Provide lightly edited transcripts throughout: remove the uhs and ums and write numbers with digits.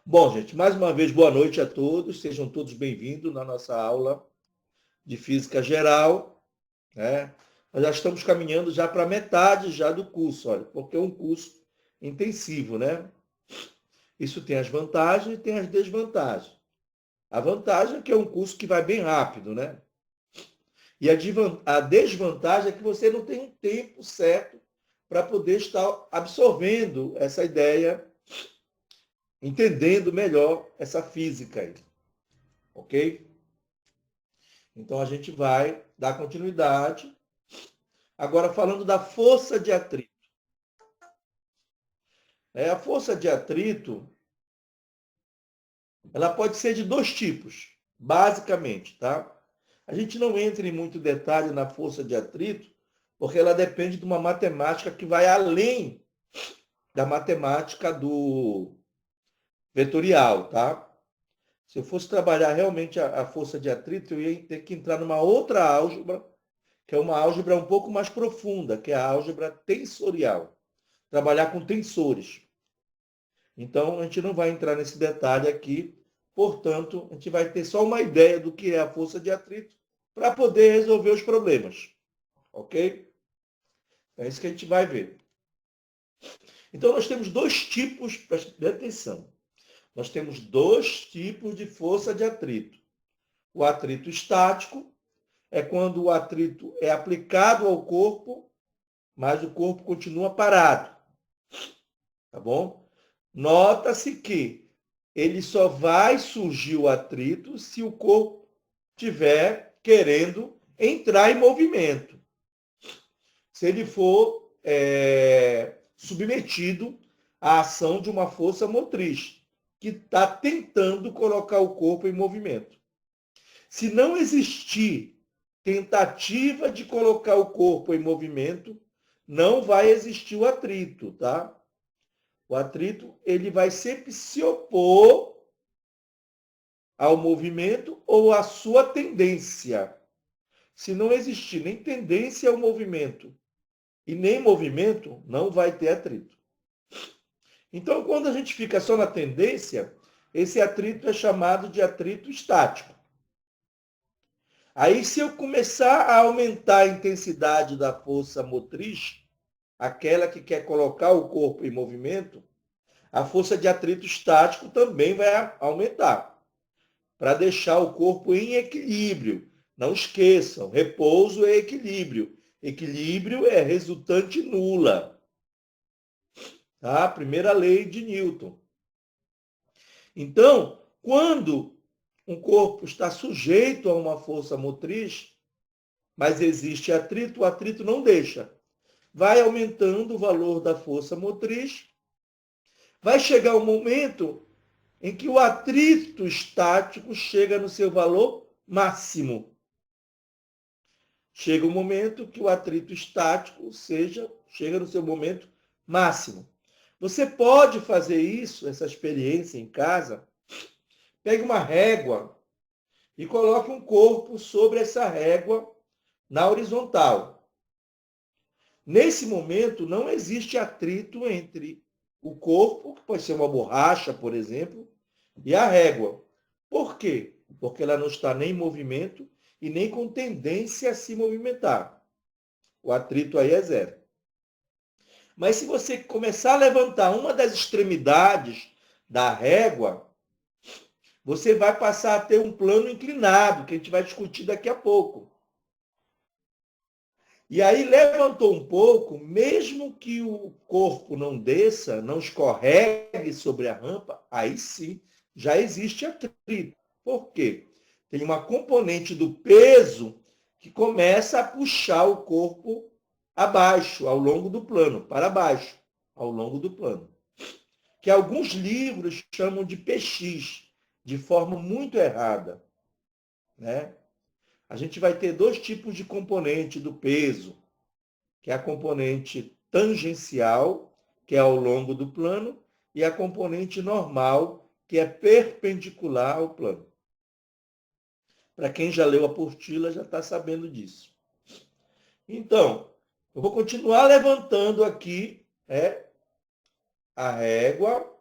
Bom, gente, mais uma vez, boa noite a todos. Sejam todos bem-vindos na nossa aula de Física Geral, né? Nós já estamos caminhando já para metade já do curso, olha, porque é um curso intensivo, né? Isso tem as vantagens e tem as desvantagens. A vantagem é que é um curso que vai bem rápido, né? E a desvantagem é que você não tem um tempo certo para poder estar absorvendo essa ideia, entendendo melhor essa física aí, ok? Então a gente vai dar continuidade. Agora falando da força de atrito. A força de atrito, ela pode ser de dois tipos, basicamente, tá? A gente não entra em muito detalhe na força de atrito, porque ela depende de uma matemática que vai além da matemática do vetorial, tá? Se eu fosse trabalhar realmente a força de atrito, eu ia ter que entrar numa outra álgebra, que é uma álgebra um pouco mais profunda, que é a álgebra tensorial. Trabalhar com tensores. Então, a gente não vai entrar nesse detalhe aqui, portanto, a gente vai ter só uma ideia do que é a força de atrito para poder resolver os problemas, ok? É isso que a gente vai ver. Então, nós temos dois tipos, preste atenção, nós temos dois tipos de força de atrito. O atrito estático é quando o atrito é aplicado ao corpo, mas o corpo continua parado, tá bom? Nota-se que ele só vai surgir o atrito se o corpo estiver querendo entrar em movimento. Se ele for submetido à ação de uma força motriz, que está tentando colocar o corpo em movimento. Se não existir tentativa de colocar o corpo em movimento, não vai existir o atrito, tá? O atrito, ele vai sempre se opor ao movimento ou à sua tendência. Se não existir nem tendência ao movimento e nem movimento, não vai ter atrito. Então, quando a gente fica só na tendência, esse atrito é chamado de atrito estático. Aí, se eu começar a aumentar a intensidade da força motriz, aquela que quer colocar o corpo em movimento, a força de atrito estático também vai aumentar, para deixar o corpo em equilíbrio. Não esqueçam, repouso é equilíbrio. Equilíbrio é resultante nula. Tá? Primeira lei de Newton. Então, quando um corpo está sujeito a uma força motriz, mas existe atrito, o atrito não deixa. Vai aumentando o valor da força motriz, vai chegar um momento em que o atrito estático chega no seu valor máximo. Chega um momento que o atrito estático chega no seu momento máximo. Você pode fazer isso, essa experiência em casa. Pegue uma régua e coloque um corpo sobre essa régua na horizontal. Nesse momento, não existe atrito entre o corpo, que pode ser uma borracha, por exemplo, e a régua. Por quê? Porque ela não está nem em movimento e nem com tendência a se movimentar. O atrito aí é zero. Mas se você começar a levantar uma das extremidades da régua, você vai passar a ter um plano inclinado, que a gente vai discutir daqui a pouco. E aí levantou um pouco, mesmo que o corpo não desça, não escorregue sobre a rampa, aí sim já existe atrito. Por quê? Tem uma componente do peso que começa a puxar o corpo abaixo, ao longo do plano, para baixo, ao longo do plano. Que alguns livros chamam de PX, de forma muito errada, né? A gente vai ter dois tipos de componente do peso, que é a componente tangencial, que é ao longo do plano, e a componente normal, que é perpendicular ao plano. Para quem já leu a apostila, já está sabendo disso. Então, eu vou continuar levantando aqui a régua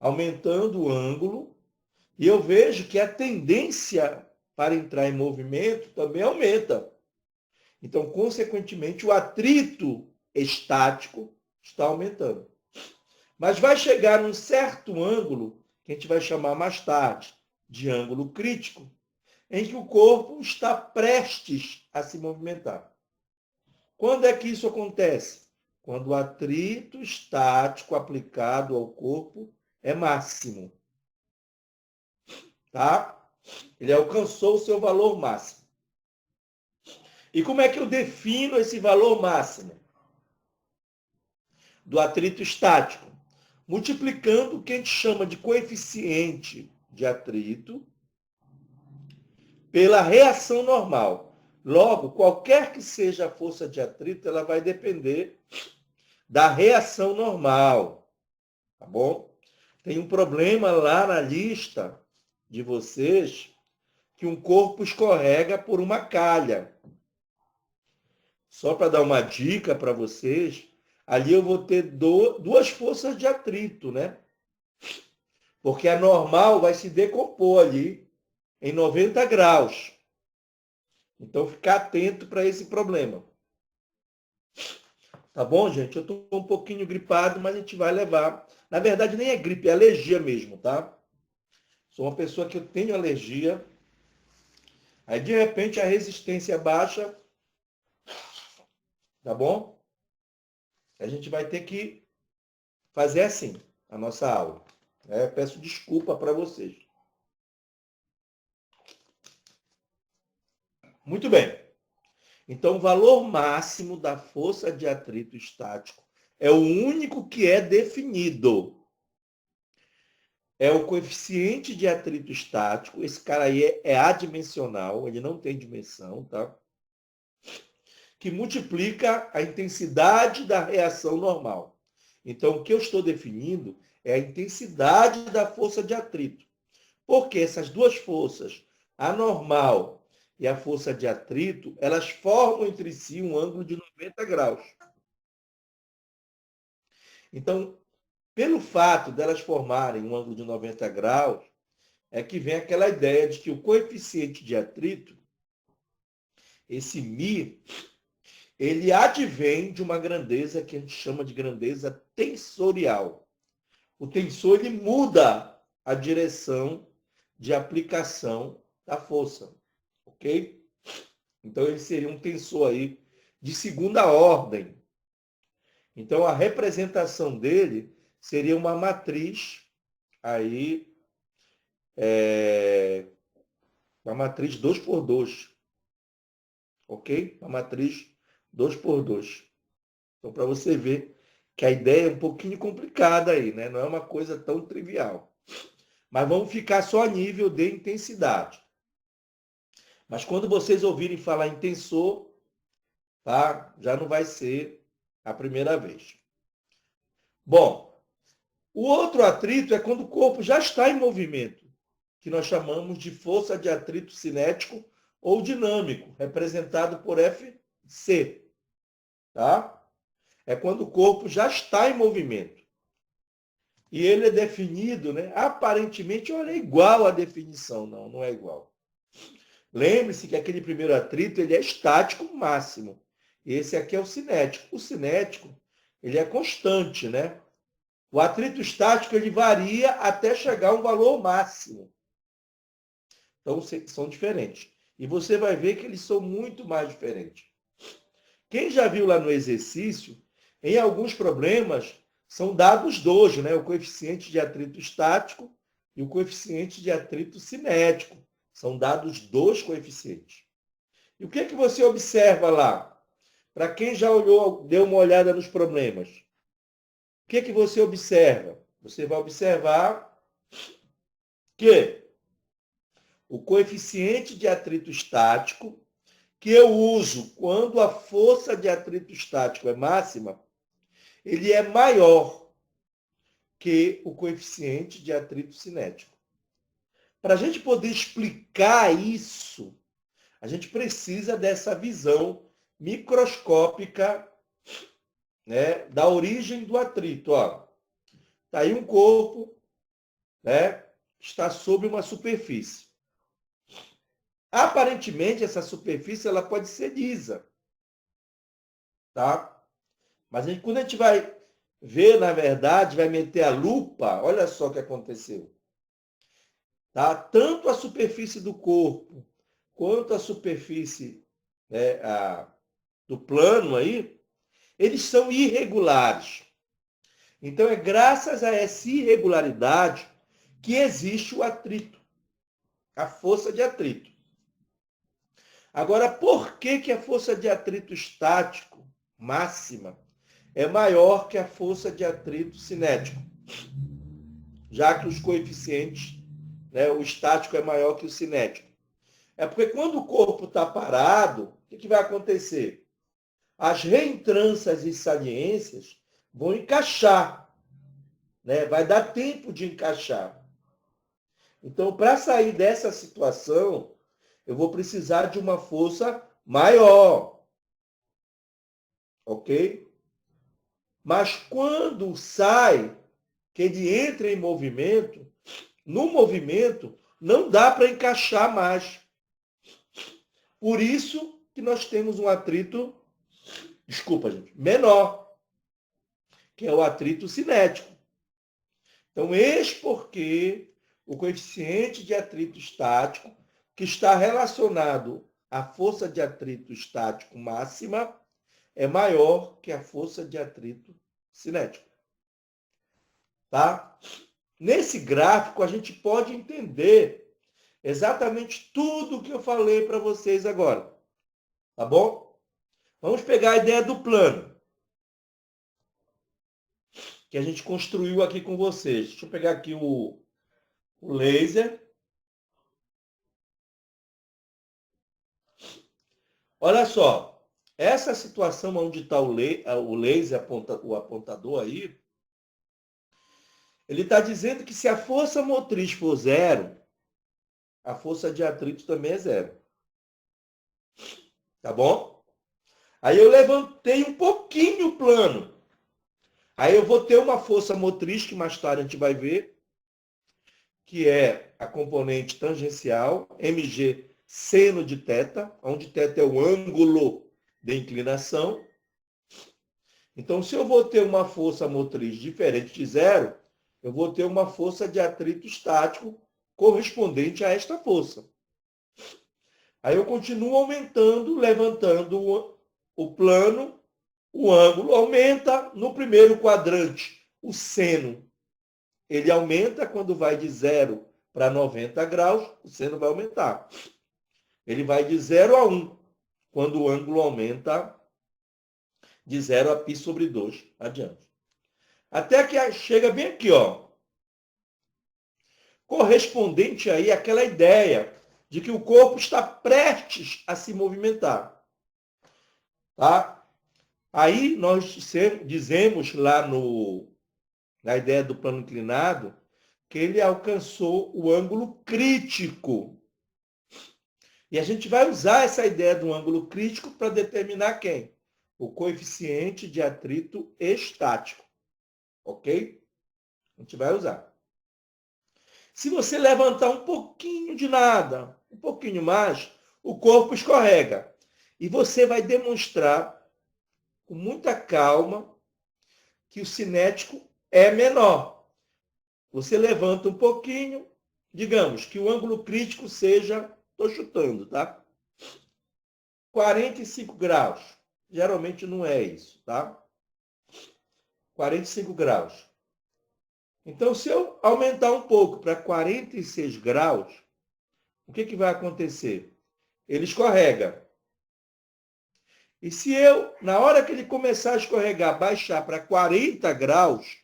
aumentando o ângulo, e eu vejo que a tendência para entrar em movimento também aumenta. Então, consequentemente, o atrito estático está aumentando. Mas vai chegar num certo ângulo, que a gente vai chamar mais tarde de ângulo crítico, em que o corpo está prestes a se movimentar. Quando é que isso acontece? Quando o atrito estático aplicado ao corpo é máximo. Tá? Ele alcançou o seu valor máximo. E como é que eu defino esse valor máximo do atrito estático? Multiplicando o que a gente chama de coeficiente de atrito pela reação normal. Logo, qualquer que seja a força de atrito, ela vai depender da reação normal. Tá bom? Tem um problema lá na lista de vocês que um corpo escorrega por uma calha. Só para dar uma dica para vocês, ali eu vou ter duas forças de atrito, né? Porque a normal vai se decompor ali em 90 graus. Então, ficar atento para esse problema. Tá bom, gente? Eu estou um pouquinho gripado, mas a gente vai levar. Na verdade, nem é gripe, é alergia mesmo, tá? Sou uma pessoa que eu tenho alergia. Aí, de repente, a resistência baixa, tá bom? A gente vai ter que fazer assim, a nossa aula. Peço desculpa para vocês. Muito bem. Então, o valor máximo da força de atrito estático é o único que é definido. É o coeficiente de atrito estático. Esse cara aí é adimensional, ele não tem dimensão, tá? Que multiplica a intensidade da reação normal. Então, o que eu estou definindo é a intensidade da força de atrito. Porque essas duas forças, a normal e a força de atrito, elas formam entre si um ângulo de 90 graus. Então, pelo fato delas formarem um ângulo de 90 graus, é que vem aquela ideia de que o coeficiente de atrito, esse μ, ele advém de uma grandeza que a gente chama de grandeza tensorial. O tensor ele muda a direção de aplicação da força, ok? Então ele seria um tensor aí de segunda ordem. Então a representação dele seria uma matriz aí, uma matriz 2x2, ok? Uma matriz 2x2. Então para você ver que a ideia é um pouquinho complicada aí, né? Não é uma coisa tão trivial. Mas vamos ficar só a nível de intensidade. Mas quando vocês ouvirem falar em tensor, tá? Já não vai ser a primeira vez. Bom, o outro atrito é quando o corpo já está em movimento, que nós chamamos de força de atrito cinético ou dinâmico, representado por Fc. Tá? É quando o corpo já está em movimento. E ele é definido, né? Aparentemente, olha, é igual a definição. Não, não é igual. Lembre-se que aquele primeiro atrito ele é estático máximo. Esse aqui é o cinético. O cinético ele é constante, né? O atrito estático ele varia até chegar a um valor máximo. Então, são diferentes. E você vai ver que eles são muito mais diferentes. Quem já viu lá no exercício, em alguns problemas, são dados dois, né? O coeficiente de atrito estático e o coeficiente de atrito cinético. São dados dois coeficientes. E o que é que você observa lá? Para quem já olhou, deu uma olhada nos problemas. O que é que você observa? Você vai observar que o coeficiente de atrito estático, que eu uso quando a força de atrito estático é máxima, ele é maior que o coeficiente de atrito cinético. Para a gente poder explicar isso, a gente precisa dessa visão microscópica, né, da origem do atrito. Está aí um corpo, né, está sobre uma superfície. Aparentemente, essa superfície ela pode ser lisa, tá? Mas quando a gente vai ver, na verdade, vai meter a lupa, olha só o que aconteceu. Tá? Tanto a superfície do corpo quanto a superfície, né, do plano aí, eles são irregulares. Então é graças a essa irregularidade que existe o atrito, a força de atrito. Agora, por que a força de atrito estático máxima é maior que a força de atrito cinético? Já que os coeficientes, né, o estático é maior que o cinético. É porque quando o corpo está parado, o que vai acontecer? As reentrâncias e saliências vão encaixar, né? Vai dar tempo de encaixar. Então, para sair dessa situação, eu vou precisar de uma força maior, ok? Mas quando sai, que ele entra em movimento, no movimento não dá para encaixar mais. Por isso que nós temos um atrito, desculpa, gente, menor, que é o atrito cinético. Então, eis porque o coeficiente de atrito estático, que está relacionado à força de atrito estático máxima, é maior que a força de atrito cinético. Tá? Nesse gráfico, a gente pode entender exatamente tudo o que eu falei para vocês agora. Tá bom? Vamos pegar a ideia do plano que a gente construiu aqui com vocês. Deixa eu pegar aqui o laser. Olha só, essa situação onde está o laser, o apontador aí, ele está dizendo que se a força motriz for zero, a força de atrito também é zero. Tá bom? Aí eu levantei um pouquinho o plano. Aí eu vou ter uma força motriz, que mais tarde a gente vai ver, que é a componente tangencial, mg seno de θ, onde θ é o ângulo de inclinação. Então, se eu vou ter uma força motriz diferente de zero, eu vou ter uma força de atrito estático correspondente a esta força. Aí eu continuo aumentando, levantando o plano, o ângulo aumenta no primeiro quadrante. O seno, ele aumenta quando vai de 0 para 90 graus, o seno vai aumentar. Ele vai de 0 a 1, quando o ângulo aumenta de 0 a π sobre 2 adiante. Até que chega bem aqui, ó. Correspondente aí àquela ideia de que o corpo está prestes a se movimentar. Tá? Aí nós dizemos lá na ideia do plano inclinado que ele alcançou o ângulo crítico. E a gente vai usar essa ideia do ângulo crítico para determinar quem? O coeficiente de atrito estático. Ok? A gente vai usar. Se você levantar um pouquinho de nada, um pouquinho mais, o corpo escorrega. E você vai demonstrar com muita calma que o cinético é menor. Você levanta um pouquinho, digamos que o ângulo crítico seja, estou chutando, tá? 45 graus. Geralmente não é isso, tá? 45 graus. Então, se eu aumentar um pouco para 46 graus, o que vai acontecer? Ele escorrega. E se eu, na hora que ele começar a escorregar, baixar para 40 graus,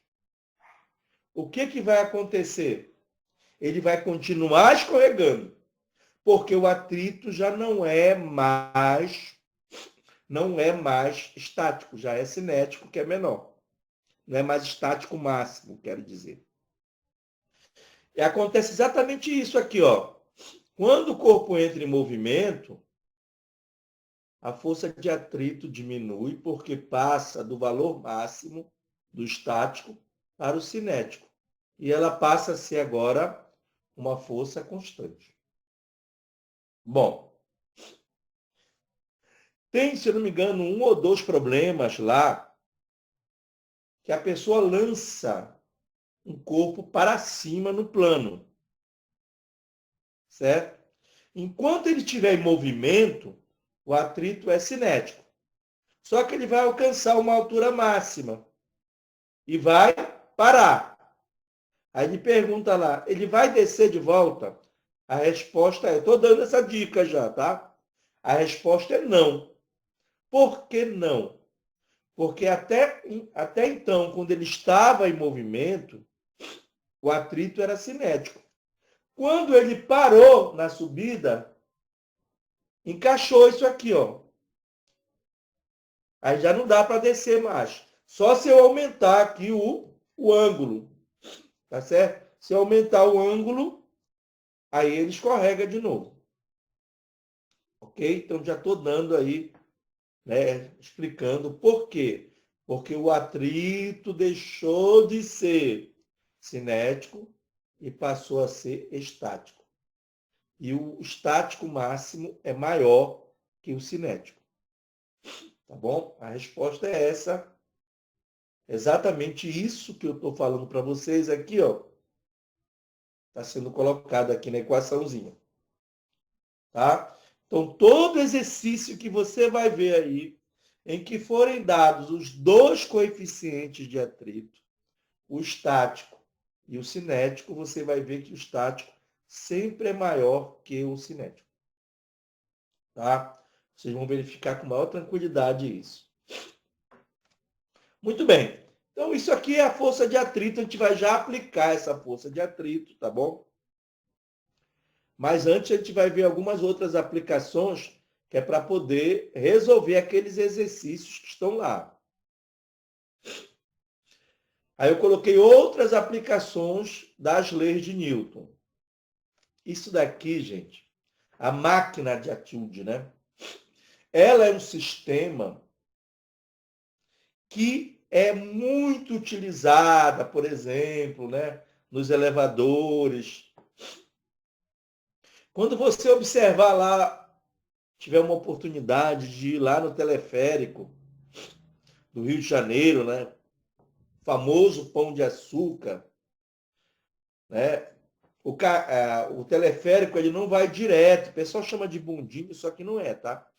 o que vai acontecer? Ele vai continuar escorregando, porque o atrito já não é mais estático, já é cinético, que é menor. Não é mais estático máximo, quero dizer. E acontece exatamente isso aqui, ó. Quando o corpo entra em movimento, a força de atrito diminui porque passa do valor máximo do estático para o cinético. e ela passa a ser agora uma força constante. Bom, tem, se eu não me engano, um ou dois problemas lá que a pessoa lança um corpo para cima no plano, certo? Enquanto ele estiver em movimento, o atrito é cinético. Só que ele vai alcançar uma altura máxima e vai parar. Aí ele pergunta lá, ele vai descer de volta? A resposta é, eu estou dando essa dica já, tá? A resposta é não. Por que não? Porque até então, quando ele estava em movimento, o atrito era cinético. Quando ele parou na subida, encaixou isso aqui, ó. Aí já não dá para descer mais. Só se eu aumentar aqui o ângulo. Tá certo? Se eu aumentar o ângulo, aí ele escorrega de novo. Ok? Então já estou dando aí, né, explicando por quê. Porque o atrito deixou de ser cinético e passou a ser estático. E o estático máximo é maior que o cinético. Tá bom? A resposta é essa. Exatamente isso que eu estou falando para vocês aqui, ó. Está sendo colocado aqui na equaçãozinha. Tá? Então, todo exercício que você vai ver aí, em que forem dados os dois coeficientes de atrito, o estático e o cinético, você vai ver que o estático sempre é maior que o cinético. Tá? Vocês vão verificar com maior tranquilidade isso. Muito bem. Então, isso aqui é a força de atrito. A gente vai já aplicar essa força de atrito, tá bom? Mas antes a gente vai ver algumas outras aplicações que é para poder resolver aqueles exercícios que estão lá. Aí eu coloquei outras aplicações das leis de Newton. Isso daqui, gente, a máquina de Atwood, né? Ela é um sistema que é muito utilizada, por exemplo, né, nos elevadores. Quando você observar lá, tiver uma oportunidade de ir lá no teleférico do Rio de Janeiro, né, famoso Pão de Açúcar, né? O teleférico ele não vai direto, o pessoal chama de bondinho, só que não é, tá?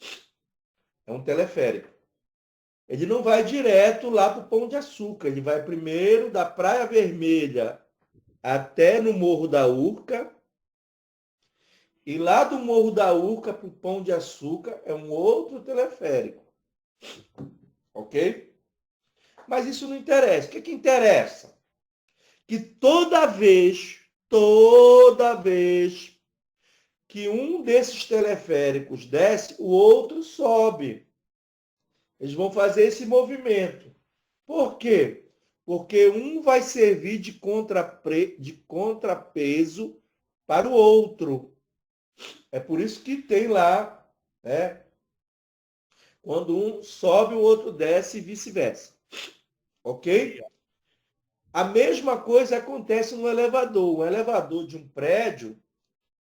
É um teleférico. Ele não vai direto lá para o Pão de Açúcar, ele vai primeiro da Praia Vermelha até no Morro da Urca, e lá do Morro da Urca para o Pão de Açúcar é um outro teleférico. Ok? Mas isso não interessa. O que interessa? Que toda vez que um desses teleféricos desce, o outro sobe. Eles vão fazer esse movimento. Por quê? Porque um vai servir de contrapeso para o outro. É por isso que tem lá, né? Quando um sobe, o outro desce e vice-versa. Ok? A mesma coisa acontece no elevador. O elevador de um prédio,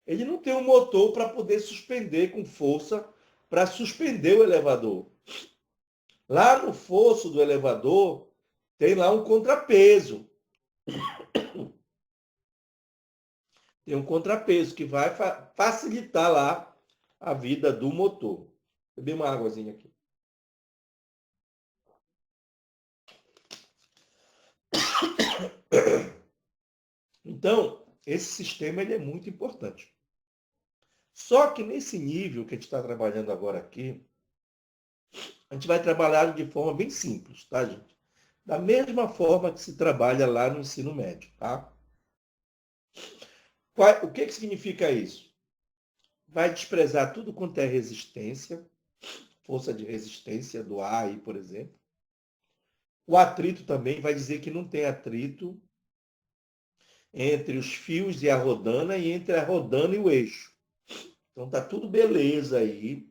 ele não tem um motor para poder suspender com força, para suspender o elevador. Lá no fosso do elevador, tem lá um contrapeso. Tem um contrapeso que vai facilitar lá a vida do motor. Vou beber uma águazinha aqui. Então, esse sistema ele é muito importante. Só que nesse nível que a gente está trabalhando agora aqui, a gente vai trabalhar de forma bem simples, tá, gente? Da mesma forma que se trabalha lá no ensino médio, tá? O que significa isso? Vai desprezar tudo quanto é resistência, força de resistência do ar aí, por exemplo. O atrito também vai dizer que não tem atrito entre os fios e a rodana e entre a rodana e o eixo. Então tá tudo beleza aí.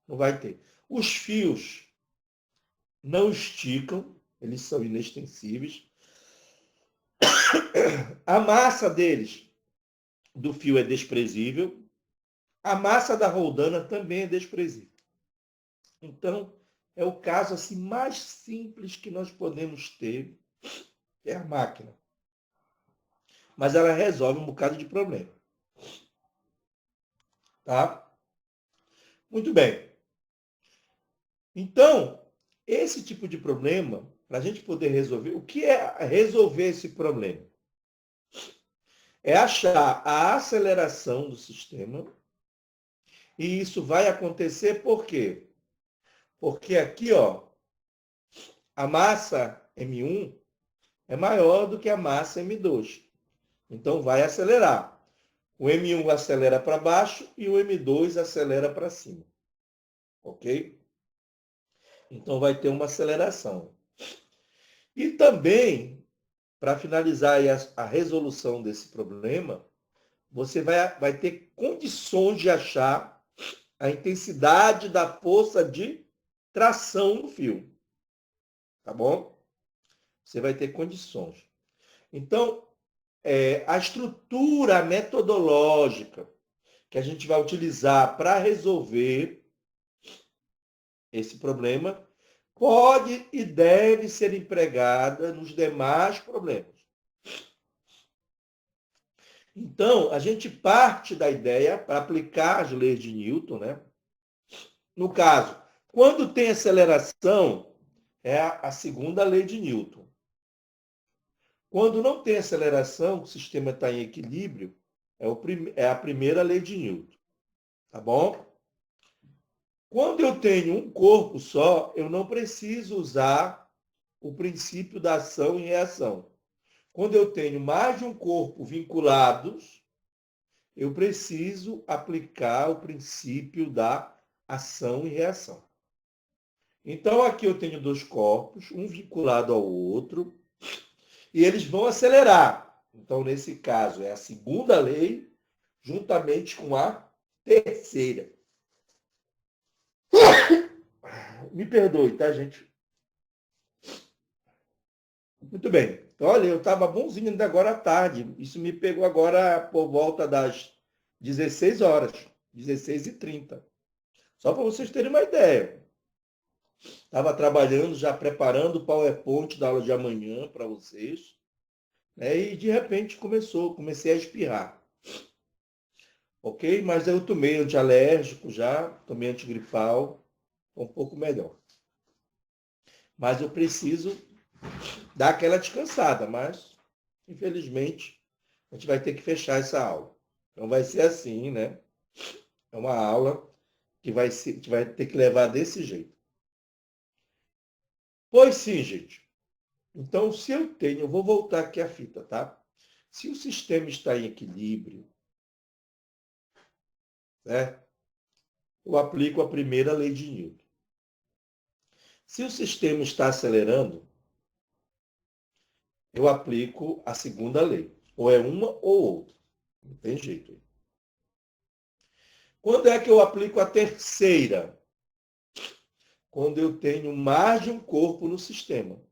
Não vai ter. Os fios não esticam, eles são inextensíveis. A massa deles, do fio, é desprezível. A massa da roldana também é desprezível. Então, é o caso assim mais simples que nós podemos ter, é a máquina. Mas ela resolve um bocado de problema. Tá? Muito bem. Então, esse tipo de problema, para a gente poder resolver, o que é resolver esse problema? É achar a aceleração do sistema, e isso vai acontecer por quê? Porque aqui, ó, a massa M1 é maior do que a massa M2. Então vai acelerar. O M1 acelera para baixo e o M2 acelera para cima. Ok? Então vai ter uma aceleração. E também, para finalizar a resolução desse problema, você vai ter condições de achar a intensidade da força de tração no fio. Tá bom? Você vai ter condições. Então, a estrutura metodológica que a gente vai utilizar para resolver esse problema pode e deve ser empregada nos demais problemas. Então, a gente parte da ideia para aplicar as leis de Newton, né? No caso, quando tem aceleração, é a segunda lei de Newton. Quando não tem aceleração, o sistema está em equilíbrio, é a primeira lei de Newton. Tá bom? Quando eu tenho um corpo só, eu não preciso usar o princípio da ação e reação. Quando eu tenho mais de um corpo vinculados, eu preciso aplicar o princípio da ação e reação. Então, aqui eu tenho dois corpos, um vinculado ao outro, e eles vão acelerar. Então, nesse caso, é a segunda lei, juntamente com a terceira. Me perdoe, tá, gente? Muito bem. Olha, eu estava bonzinho ainda agora à tarde. Isso me pegou agora por volta das 16 horas, 16h30. Só para vocês terem uma ideia. Estava trabalhando, já preparando o PowerPoint da aula de amanhã para vocês. Né? E de repente comecei a espirrar. Ok? Mas eu tomei antialérgico já, tomei antigripal, um pouco melhor. Mas eu preciso dar aquela descansada, mas infelizmente a gente vai ter que fechar essa aula. Então vai ser assim, né? É uma aula que a gente vai ter que levar desse jeito. Pois sim, gente. Então, se eu vou voltar aqui a fita, tá? Se o sistema está em equilíbrio, né? Eu aplico a primeira lei de Newton. Se o sistema está acelerando, eu aplico a segunda lei. Ou é uma ou outra. Não tem jeito. Quando é que eu aplico a terceira? Quando eu tenho mais de um corpo no sistema.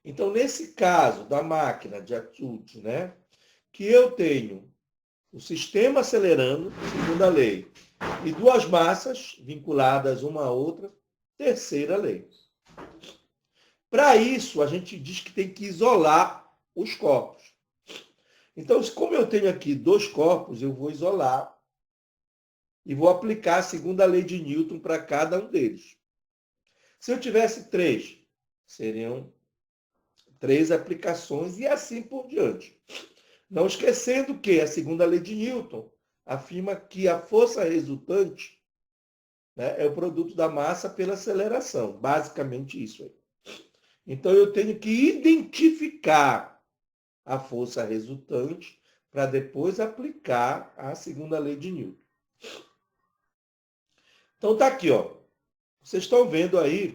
Então, nesse caso da máquina de Atwood, né, que eu tenho o sistema acelerando, segunda lei, e duas massas vinculadas uma à outra, terceira lei. Para isso, a gente diz que tem que isolar os corpos. Então, como eu tenho aqui dois corpos, eu vou isolar e vou aplicar a segunda lei de Newton para cada um deles. Se eu tivesse três, seriam três aplicações e assim por diante. Não esquecendo que a segunda lei de Newton afirma que a força resultante, né, é o produto da massa pela aceleração. Basicamente isso aí. Então eu tenho que identificar a força resultante para depois aplicar a segunda lei de Newton. Então tá aqui, ó. Vocês estão vendo aí,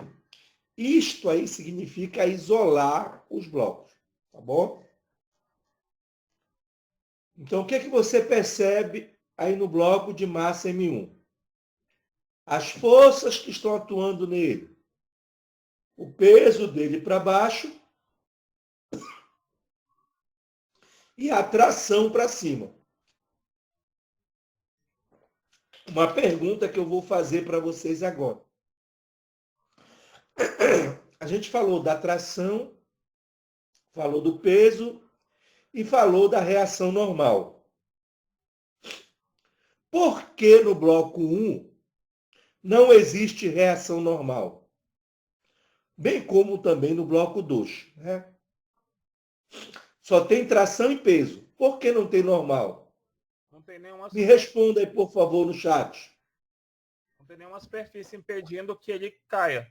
isto aí significa isolar os blocos, tá bom? Então o que é que você percebe aí no bloco de massa M1? As forças que estão atuando nele. O peso dele para baixo e a tração para cima. Uma pergunta que eu vou fazer para vocês agora. A gente falou da tração, falou do peso e falou da reação normal. Por que no bloco 1 não existe reação normal? Bem como também no bloco 2. Né? Só tem tração e peso. Por que não tem normal? Não tem nenhuma Me responda aí, por favor, no chat. Não tem nenhuma superfície impedindo que ele caia.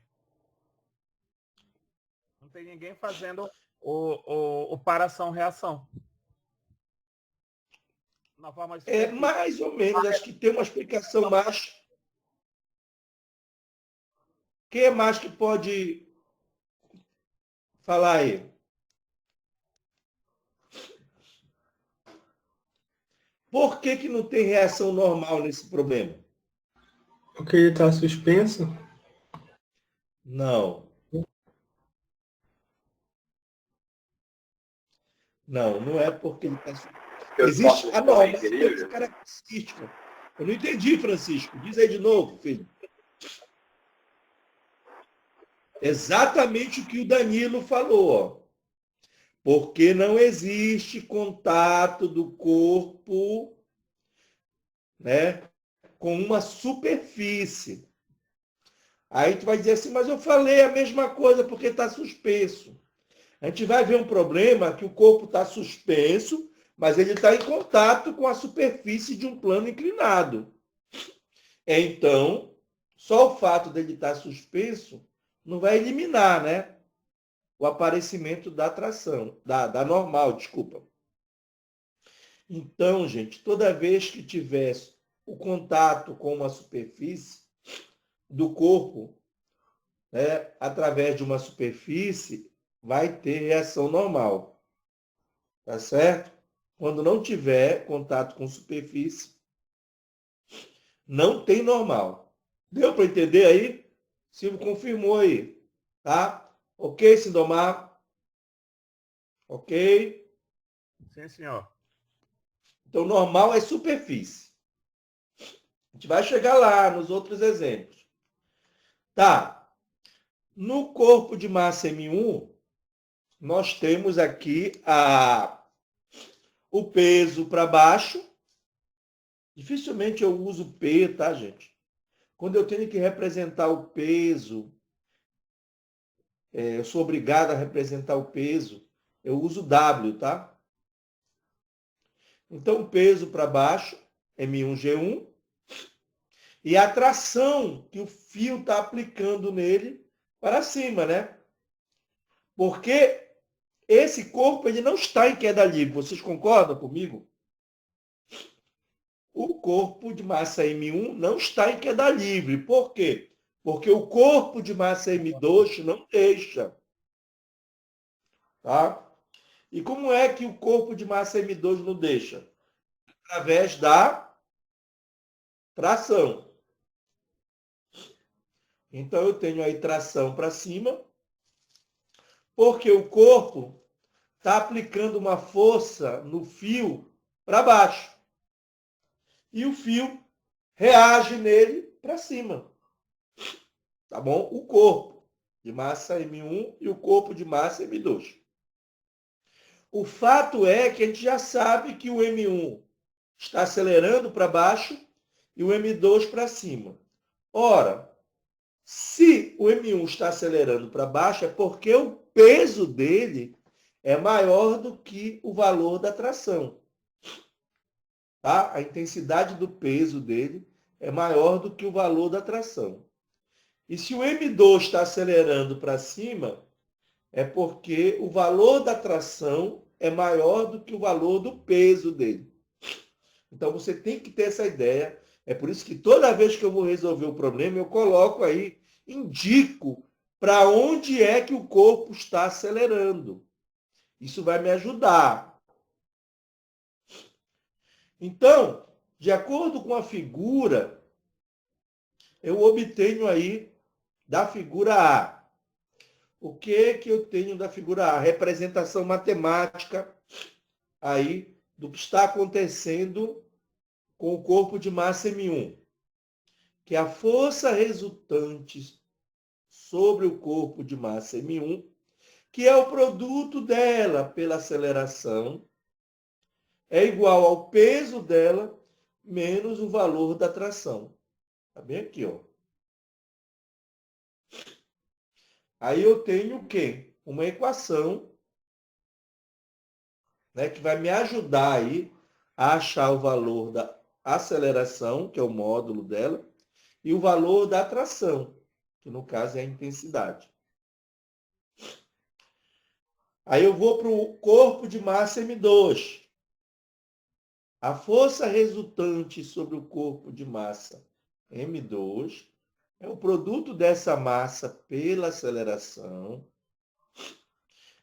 Não tem ninguém fazendo o paração-reação. Na forma de É mais ou menos, acho que tem uma explicação mais. Quem é mais que pode falar aí? Por que, que não tem reação normal nesse problema? Porque ele está suspenso? Não. Não é porque ele está suspenso. Existe a normalidade característica. Eu não entendi, Francisco. Diz aí de novo, filho. Exatamente o que o Danilo falou. Ó. Porque não existe contato do corpo, né, com uma superfície. Aí tu vai dizer assim, mas eu falei a mesma coisa porque está suspenso. A gente vai ver um problema que o corpo está suspenso, mas ele está em contato com a superfície de um plano inclinado. Então, só o fato dele estar suspenso não vai eliminar, né, o aparecimento da tração, da normal, desculpa. Então, gente, toda vez que tiver o contato com uma superfície do corpo, né, através de uma superfície, vai ter reação normal. Tá certo? Quando não tiver contato com superfície, não tem normal. Deu para entender aí? Silvio confirmou aí. Tá? Ok, Sindomar? Ok? Sim, senhor. Então, normal é superfície. A gente vai chegar lá nos outros exemplos. Tá. No corpo de massa M1, nós temos aqui o peso para baixo. Dificilmente eu uso P, tá, gente? Quando eu tenho que representar o peso, eu sou obrigado a representar o peso, eu uso W, tá? Então, o peso para baixo, M1G1, e a tração que o fio está aplicando nele para cima, né? Porque esse corpo ele não está em queda livre. Vocês concordam comigo? O corpo de massa M1 não está em queda livre. Por quê? Porque o corpo de massa M2 não deixa. Tá? E como é que o corpo de massa M2 não deixa? Através da tração. Então, eu tenho aí tração para cima, porque o corpo está aplicando uma força no fio para baixo. E o fio reage nele para cima. Tá bom? O corpo de massa M1 e o corpo de massa M2. O fato é que a gente já sabe que o M1 está acelerando para baixo e o M2 para cima. Ora, se o M1 está acelerando para baixo, é porque o peso dele é maior do que o valor da tração. Tá? A intensidade do peso dele é maior do que o valor da tração. E se o M2 está acelerando para cima, é porque o valor da tração é maior do que o valor do peso dele. Então você tem que ter essa ideia. É por isso que toda vez que eu vou resolver o problema, eu coloco aí, indico para onde é que o corpo está acelerando. Isso vai me ajudar. Então, de acordo com a figura, eu obtenho aí da figura A. O que eu tenho da figura A? Representação matemática aí do que está acontecendo com o corpo de massa M1, que a força resultante sobre o corpo de massa M1, que é o produto dela pela aceleração, é igual ao peso dela menos o valor da tração. Está bem aqui, ó. Aí eu tenho o quê? Uma equação, né, que vai me ajudar aí a achar o valor da aceleração, que é o módulo dela, e o valor da tração, que no caso é a intensidade. Aí eu vou para o corpo de massa M2. A força resultante sobre o corpo de massa M2 é o produto dessa massa pela aceleração.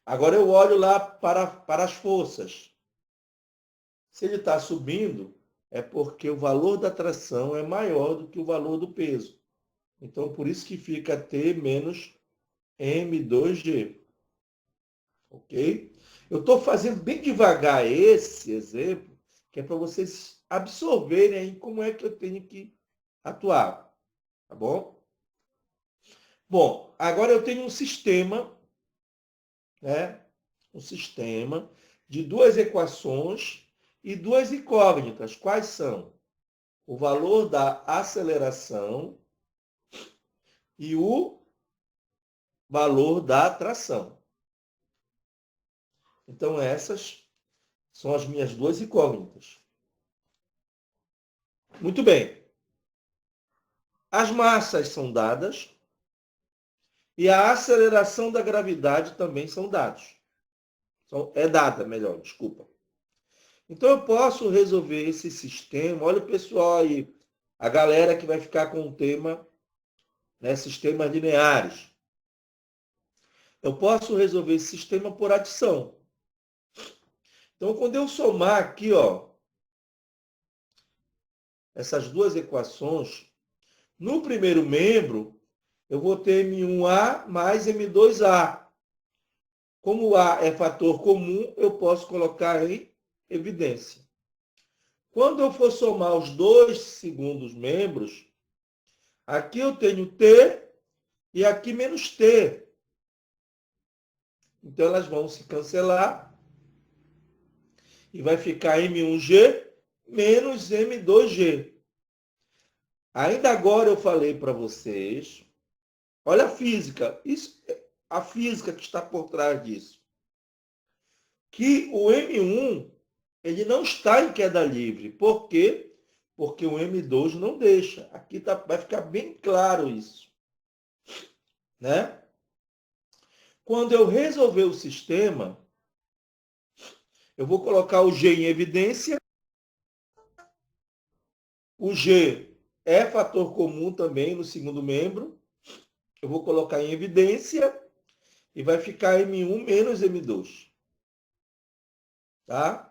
Agora eu olho lá para as forças. Se ele está subindo, é porque o valor da tração é maior do que o valor do peso. Então, por isso que fica T menos M2G. Ok? Eu estou fazendo bem devagar esse exemplo, que é para vocês absorverem aí como é que eu tenho que atuar. Tá bom? Bom, agora eu tenho um sistema, né? Um sistema de duas equações e duas incógnitas. Quais são? O valor da aceleração e o valor da tração. Então, essas são as minhas duas incógnitas. Muito bem. As massas são dadas e a aceleração da gravidade também são dados. É dada, melhor, desculpa. Então, eu posso resolver esse sistema. Olha o pessoal aí, a galera que vai ficar com o tema, né, sistemas lineares. Eu posso resolver esse sistema por adição. Então, quando eu somar aqui, ó, essas duas equações, no primeiro membro, eu vou ter M1A mais M2A. Como o A é fator comum, eu posso colocar em evidência. Quando eu for somar os dois segundos membros, aqui eu tenho T e aqui menos T. Então, elas vão se cancelar e vai ficar M1G menos M2G. Ainda agora eu falei para vocês, olha a física, a física que está por trás disso. Que o M1 ele não está em queda livre. Por quê? Porque o M2 não deixa. Aqui vai ficar bem claro isso. Né? Quando eu resolver o sistema, eu vou colocar o G em evidência. O G é fator comum também no segundo membro. Eu vou colocar em evidência e vai ficar M1 menos M2. Tá?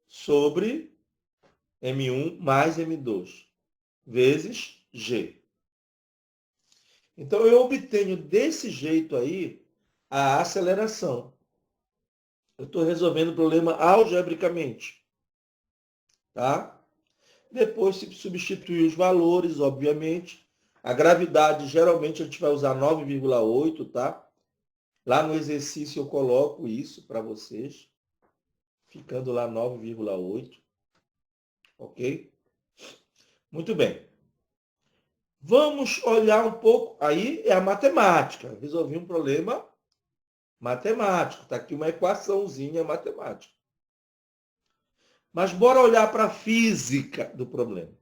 Sobre M1 mais M2 vezes G. Então, eu obtenho desse jeito aí a aceleração. Eu estou resolvendo o problema algebricamente. Tá? Depois, se substituir os valores, obviamente, a gravidade, geralmente, a gente vai usar 9,8, tá? Lá no exercício eu coloco isso para vocês, ficando lá 9,8. Ok? Muito bem. Vamos olhar um pouco, aí é a matemática. Resolvi um problema matemático. Está aqui uma equaçãozinha matemática. Mas bora olhar para a física do problema.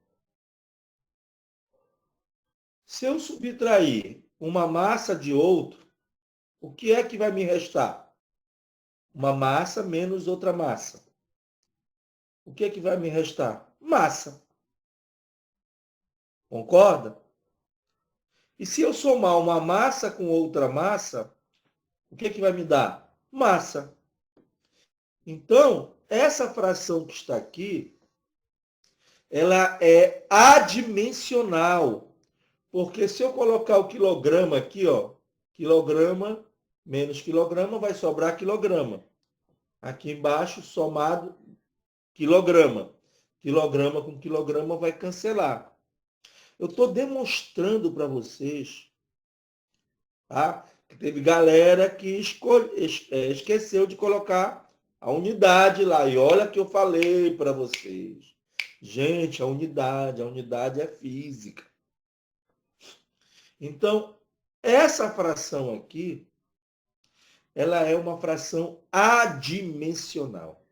Se eu subtrair uma massa de outro, o que é que vai me restar? Uma massa menos outra massa. O que é que vai me restar? Massa. Concorda? E se eu somar uma massa com outra massa, o que é que vai me dar? Massa. Então, essa fração que está aqui, ela é adimensional. Porque se eu colocar o quilograma aqui, ó, quilograma menos quilograma, vai sobrar quilograma. Aqui embaixo, somado quilograma. Quilograma com quilograma vai cancelar. Eu estou demonstrando para vocês, tá? Que teve galera que esqueceu de colocar a unidade lá. E olha que eu falei para vocês. Gente, a unidade é física. Então, essa fração aqui, ela é uma fração adimensional.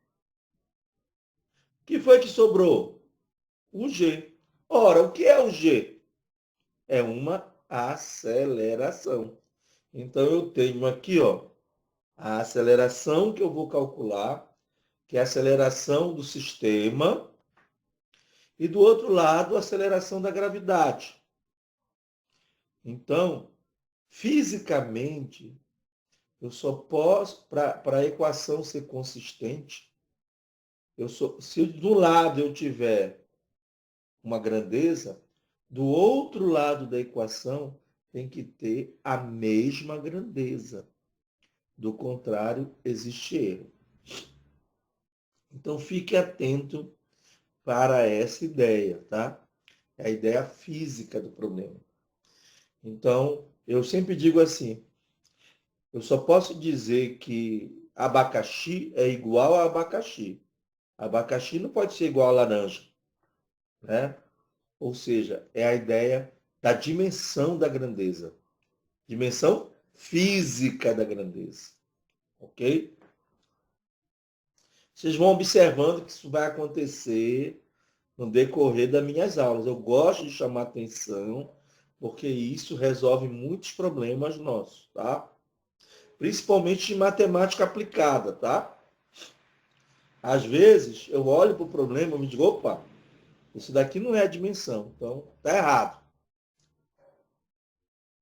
O que foi que sobrou? O G. Ora, o que é o G? É uma aceleração. Então, eu tenho aqui, ó, a aceleração que eu vou calcular, que é a aceleração do sistema, e do outro lado, a aceleração da gravidade. Então, fisicamente, eu só posso, para a equação ser consistente, se do lado eu tiver uma grandeza, do outro lado da equação tem que ter a mesma grandeza. Do contrário, existe erro. Então, fique atento para essa ideia, tá? É a ideia física do problema. Então, eu sempre digo assim, eu só posso dizer que abacaxi é igual a abacaxi. Abacaxi não pode ser igual a laranja, né? Ou seja, é a ideia da dimensão da grandeza. Dimensão física da grandeza. Ok? Vocês vão observando que isso vai acontecer no decorrer das minhas aulas. Eu gosto de chamar atenção, porque isso resolve muitos problemas nossos, tá? Principalmente de matemática aplicada, tá? Às vezes, eu olho para o problema e me digo, opa, isso daqui não é a dimensão, então tá errado.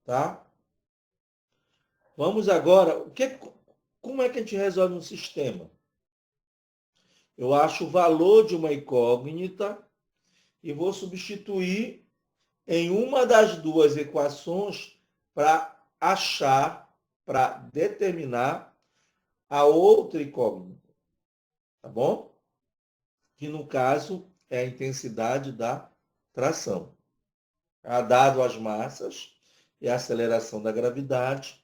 Tá? Vamos agora, como é que a gente resolve um sistema? Eu acho o valor de uma incógnita e vou substituir em uma das duas equações para achar, para determinar a outra incógnita. Tá bom? Que no caso é a intensidade da tração. Dado as massas e a aceleração da gravidade,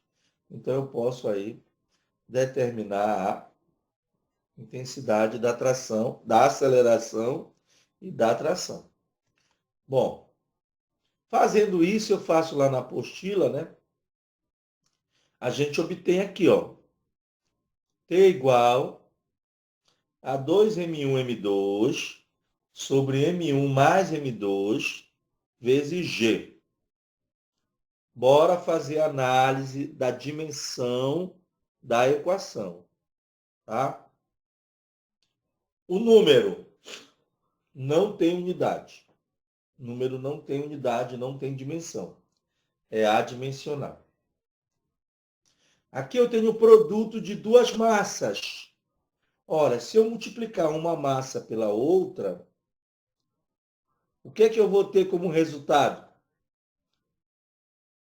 então eu posso aí determinar a intensidade da tração, da aceleração e da tração. Bom, fazendo isso, eu faço lá na apostila, né? A gente obtém aqui, ó, T igual a 2m1m2 sobre m1 mais m2 vezes G. Bora fazer a análise da dimensão da equação, tá? O número não tem unidade. O número não tem unidade, não tem dimensão. É adimensional. Aqui eu tenho o produto de duas massas. Ora, se eu multiplicar uma massa pela outra, o que é que eu vou ter como resultado?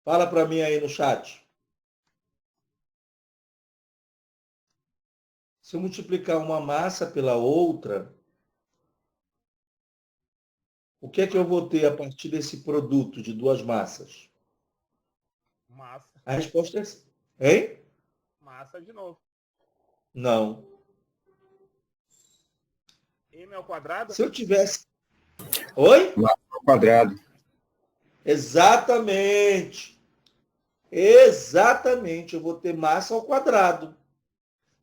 Fala para mim aí no chat. Se eu multiplicar uma massa pela outra, o que é que eu vou ter a partir desse produto de duas massas? Massa. A resposta é... Hein? Massa de novo. Não. M ao quadrado? Se eu tivesse... Oi? Massa ao quadrado. Exatamente. Exatamente. Eu vou ter massa ao quadrado.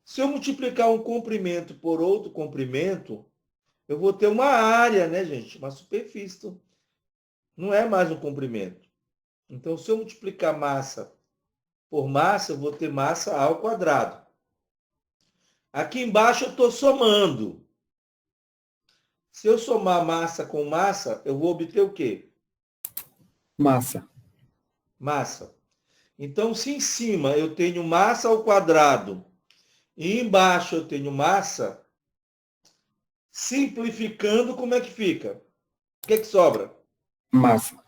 Se eu multiplicar um comprimento por outro comprimento, eu vou ter uma área, né, gente? Uma superfície. Não é mais um comprimento. Então, se eu multiplicar massa por massa, eu vou ter massa ao quadrado. Aqui embaixo eu estou somando. Se eu somar massa com massa, eu vou obter o quê? Massa. Massa. Então, se em cima eu tenho massa ao quadrado e embaixo eu tenho massa, simplificando, como é que fica? O que é que sobra? Massa.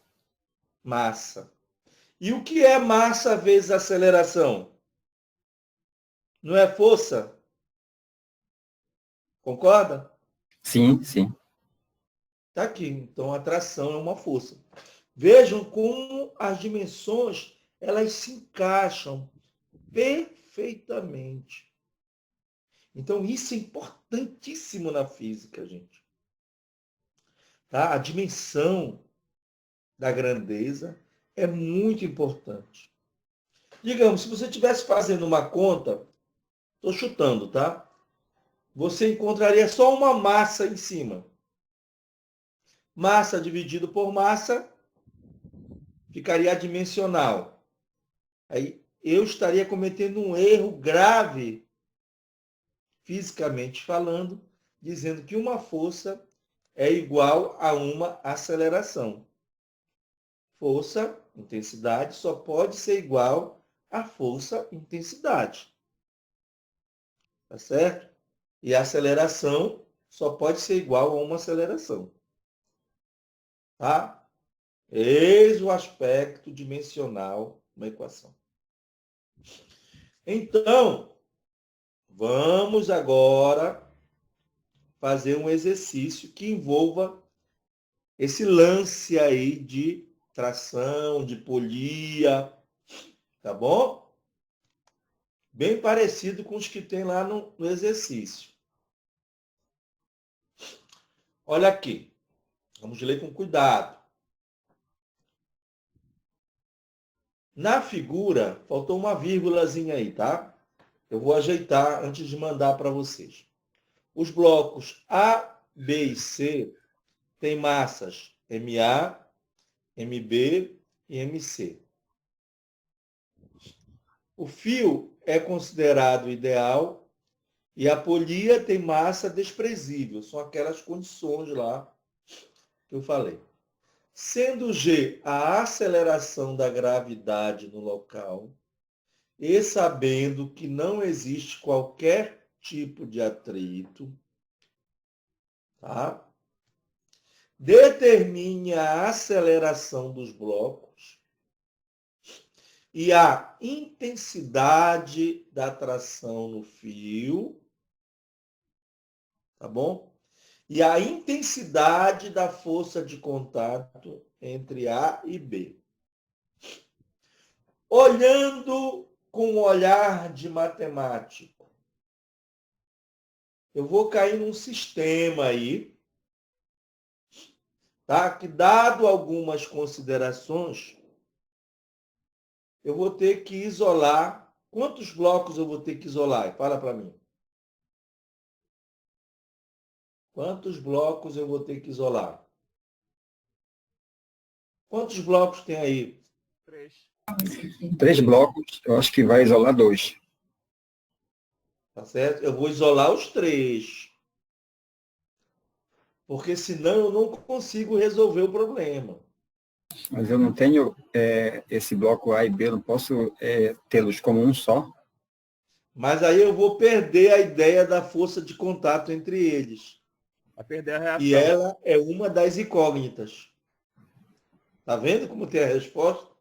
Massa. E o que é massa vezes aceleração? Não é força? Concorda? Sim, sim. Está aqui. Então, a atração é uma força. Vejam como as dimensões elas se encaixam perfeitamente. Então, isso é importantíssimo na física, gente. Tá? A dimensão da grandeza é muito importante. Digamos, se você estivesse fazendo uma conta, estou chutando, tá? Você encontraria só uma massa em cima. Massa dividido por massa ficaria adimensional. Aí eu estaria cometendo um erro grave, fisicamente falando, dizendo que uma força é igual a uma aceleração. Força, intensidade, só pode ser igual a força, intensidade. Tá certo? E a aceleração só pode ser igual a uma aceleração. Tá? Eis o aspecto dimensional da equação. Então, vamos agora fazer um exercício que envolva esse lance aí de tração, de polia, tá bom? Bem parecido com os que tem lá no exercício. Olha aqui, vamos ler com cuidado. Na figura, faltou uma vírgulazinha aí, tá? Eu vou ajeitar antes de mandar para vocês. Os blocos A, B e C têm massas MA, MB e MC. O fio é considerado ideal e a polia tem massa desprezível. São aquelas condições lá que eu falei. Sendo G a aceleração da gravidade no local e sabendo que não existe qualquer tipo de atrito, tá? Determine a aceleração dos blocos e a intensidade da tração no fio, tá bom? E a intensidade da força de contato entre A e B. Olhando com um olhar de matemático, eu vou cair num sistema aí, tá? Que dado algumas considerações, eu vou ter que isolar. Quantos blocos eu vou ter que isolar? Fala para mim. Quantos blocos eu vou ter que isolar? Quantos blocos tem aí? 3. 3 blocos, eu acho que vai isolar 2. Tá certo? Eu vou isolar os 3. Porque senão eu não consigo resolver o problema. Mas eu não tenho esse bloco A e B, eu não posso tê-los como um só. Mas aí eu vou perder a ideia da força de contato entre eles. Vai perder a reação. E ela é uma das incógnitas. Tá vendo como tem a resposta?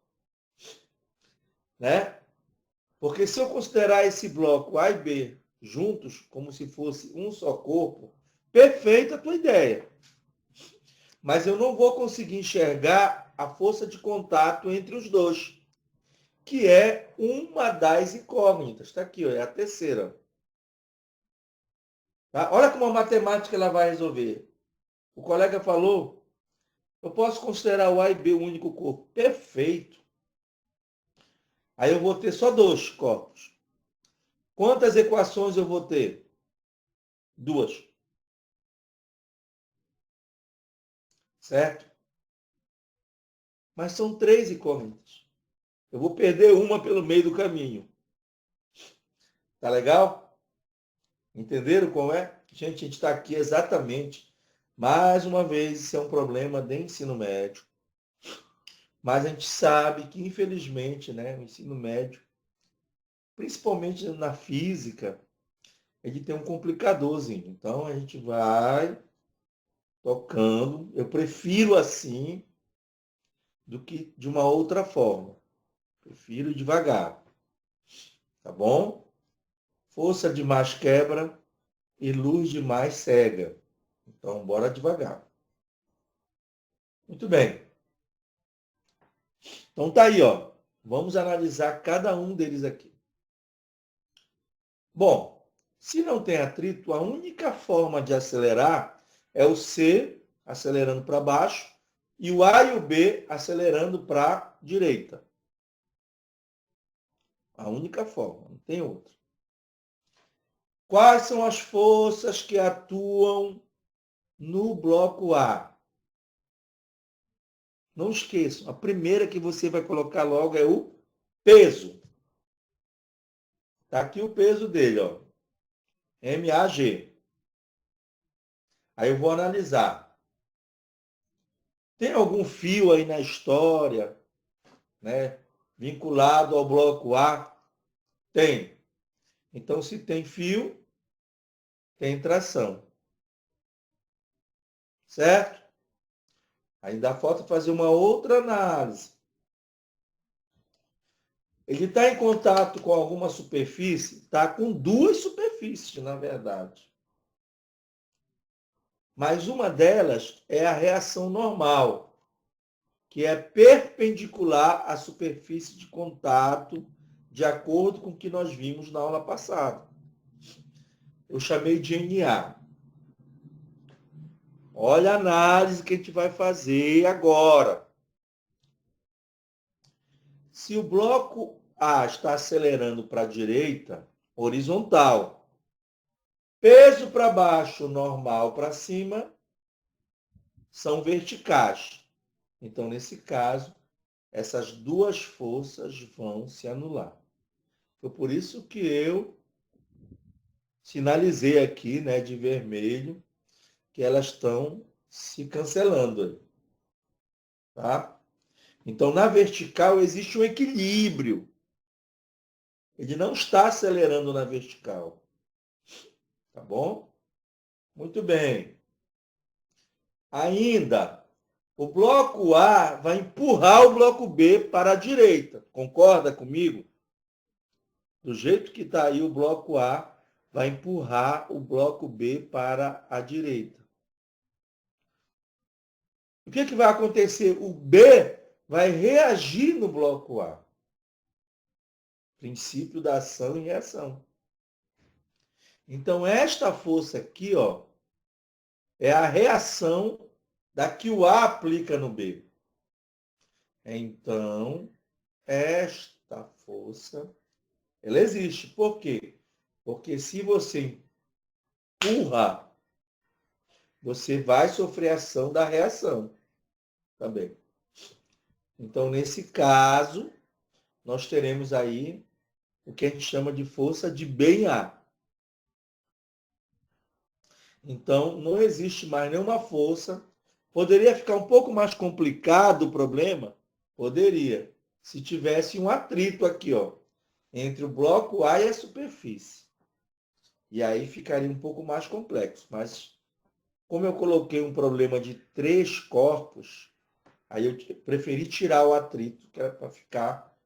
Né? Porque se eu considerar esse bloco A e B juntos, como se fosse um só corpo, perfeita a tua ideia. Mas eu não vou conseguir enxergar a força de contato entre os dois, que é uma das incógnitas. Está aqui, ó, é a terceira. Tá? Olha como a matemática ela vai resolver. O colega falou, eu posso considerar o A e B um único corpo. Perfeito. Aí eu vou ter só 2 corpos. Quantas equações eu vou ter? 2. Certo? Mas são 3 incógnitas. Eu vou perder uma pelo meio do caminho. Tá legal? Entenderam qual é? Gente, a gente está aqui exatamente. Mais uma vez, isso é um problema de ensino médio. Mas a gente sabe que, infelizmente, né, o ensino médio, principalmente na física, ele tem um complicadorzinho. Então, a gente vai tocando. Eu prefiro assim do que de uma outra forma. Prefiro devagar. Tá bom? Força de mais quebra e luz demais cega. Então, bora devagar. Muito bem. Então tá aí, ó. Vamos analisar cada um deles aqui. Bom, se não tem atrito, a única forma de acelerar é o C acelerando para baixo e o A e o B acelerando para a direita. A única forma, não tem outra. Quais são as forças que atuam no bloco A? Não esqueçam, a primeira que você vai colocar logo é o peso. Está aqui o peso dele, ó. MAG. Aí eu vou analisar. Tem algum fio aí na história, né, vinculado ao bloco A? Tem. Então, se tem fio, tem tração. Certo? Ainda falta fazer uma outra análise. Ele está em contato com alguma superfície? Está com duas superfícies, na verdade. Mas uma delas é a reação normal, que é perpendicular à superfície de contato, de acordo com o que nós vimos na aula passada. Eu chamei de NA. Olha a análise que a gente vai fazer agora. Se o bloco A está acelerando para a direita, horizontal, peso para baixo, normal para cima, são verticais. Então, nesse caso, essas duas forças vão se anular. Foi por isso que eu sinalizei aqui, né, de vermelho, que elas estão se cancelando. Tá? Então, na vertical, existe um equilíbrio. Ele não está acelerando na vertical. Tá bom? Muito bem. Ainda, o bloco A vai empurrar o bloco B para a direita. Concorda comigo? Do jeito que está aí, o bloco A vai empurrar o bloco B para a direita. O que vai acontecer? O B vai reagir no bloco A. Princípio da ação e reação. Então, esta força aqui, ó, é a reação da que o A aplica no B. Então, esta força, ela existe. Por quê? Porque se você empurra, você vai sofrer ação da reação também. Então, nesse caso, nós teremos aí o que a gente chama de força de B em A. Então, não existe mais nenhuma força. Poderia ficar um pouco mais complicado o problema? Poderia. Se tivesse um atrito aqui, ó, entre o bloco A e a superfície. E aí ficaria um pouco mais complexo. Mas, como eu coloquei um problema de 3 corpos, aí eu preferi tirar o atrito, que era para ficar,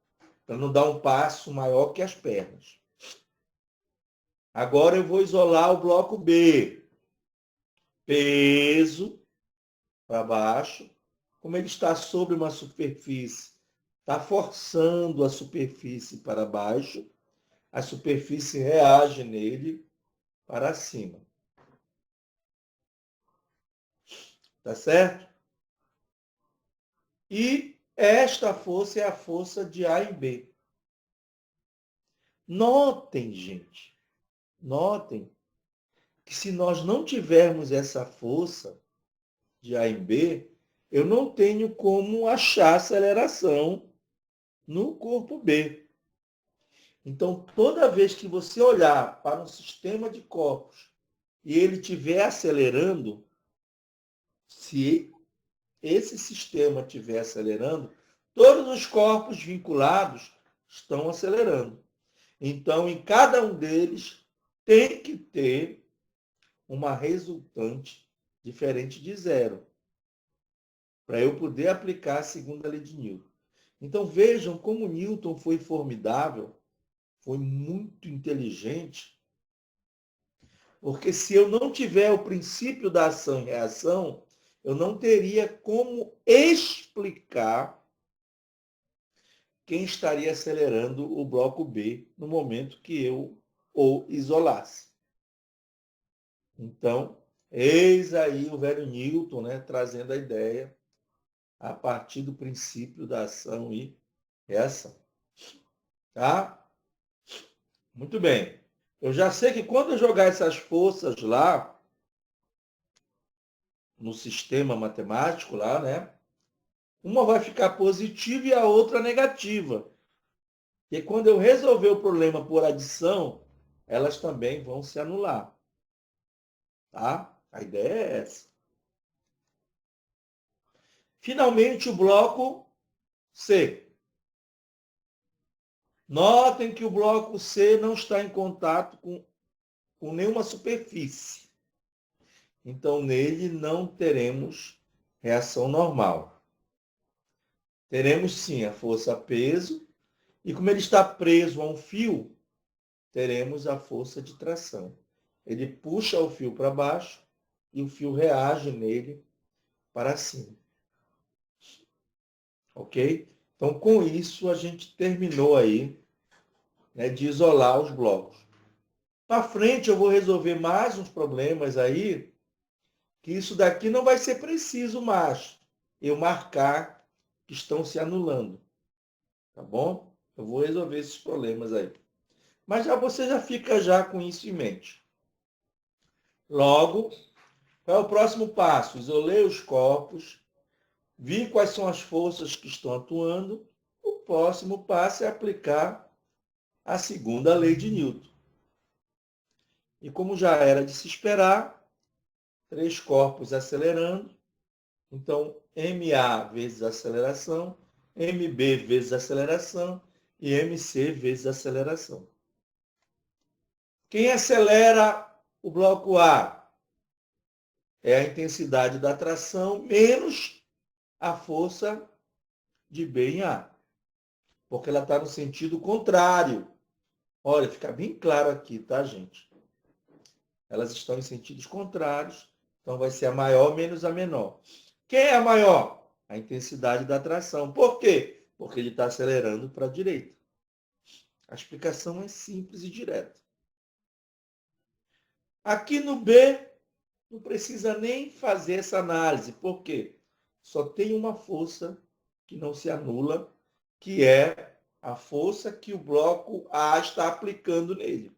para não dar um passo maior que as pernas. Agora eu vou isolar o bloco B. Peso para baixo. Como ele está sobre uma superfície, está forçando a superfície para baixo, a superfície reage nele para cima. Tá certo? E esta força é a força de A em B. Notem, gente, notem que se nós não tivermos essa força de A em B, eu não tenho como achar aceleração no corpo B. Então, toda vez que você olhar para um sistema de corpos e ele estiver acelerando, se esse sistema estiver acelerando, todos os corpos vinculados estão acelerando. Então, em cada um deles, tem que ter uma resultante diferente de zero, para eu poder aplicar a segunda lei de Newton. Então, vejam como Newton foi formidável, foi muito inteligente, Porque se eu não tiver o princípio da ação e reação, eu não teria como explicar quem estaria acelerando o bloco B no momento que eu o isolasse. Então, eis aí o velho Newton, né, trazendo a ideia a partir do princípio da ação e reação. Tá? Muito bem. Eu já sei que quando eu jogar essas forças lá, no sistema matemático lá, né, uma vai ficar positiva e a outra negativa. E quando eu resolver o problema por adição, elas também vão se anular. Tá? A ideia é essa. Finalmente, o bloco C. Notem que o bloco C não está em contato com nenhuma superfície. Então, nele não teremos reação normal. Teremos, sim, a força-peso. E como ele está preso a um fio, teremos a força de tração. Ele puxa o fio para baixo e o fio reage nele para cima. Ok? Então, com isso, a gente terminou aí, né, de isolar os blocos. Para frente, eu vou resolver mais uns problemas aí, que isso daqui não vai ser preciso mais eu marcar que estão se anulando. Tá bom? Eu vou resolver esses problemas aí. Mas você já fica já com isso em mente. Logo, qual é o próximo passo? Isolei os corpos, vi quais são as forças que estão atuando. O próximo passo é aplicar a segunda lei de Newton. E como já era de se esperar, 3 corpos acelerando. Então, MA vezes aceleração, MB vezes aceleração e MC vezes aceleração. Quem acelera o bloco A é a intensidade da tração menos a força de B em A. Porque ela está no sentido contrário. Olha, fica bem claro aqui, tá, gente? Elas estão em sentidos contrários, então vai ser a maior menos a menor. Quem é a maior? A intensidade da tração. Por quê? Porque ele está acelerando para a direita. A explicação é simples e direta. Aqui no B, não precisa nem fazer essa análise. Por quê? Só tem uma força que não se anula, que é a força que o bloco A está aplicando nele.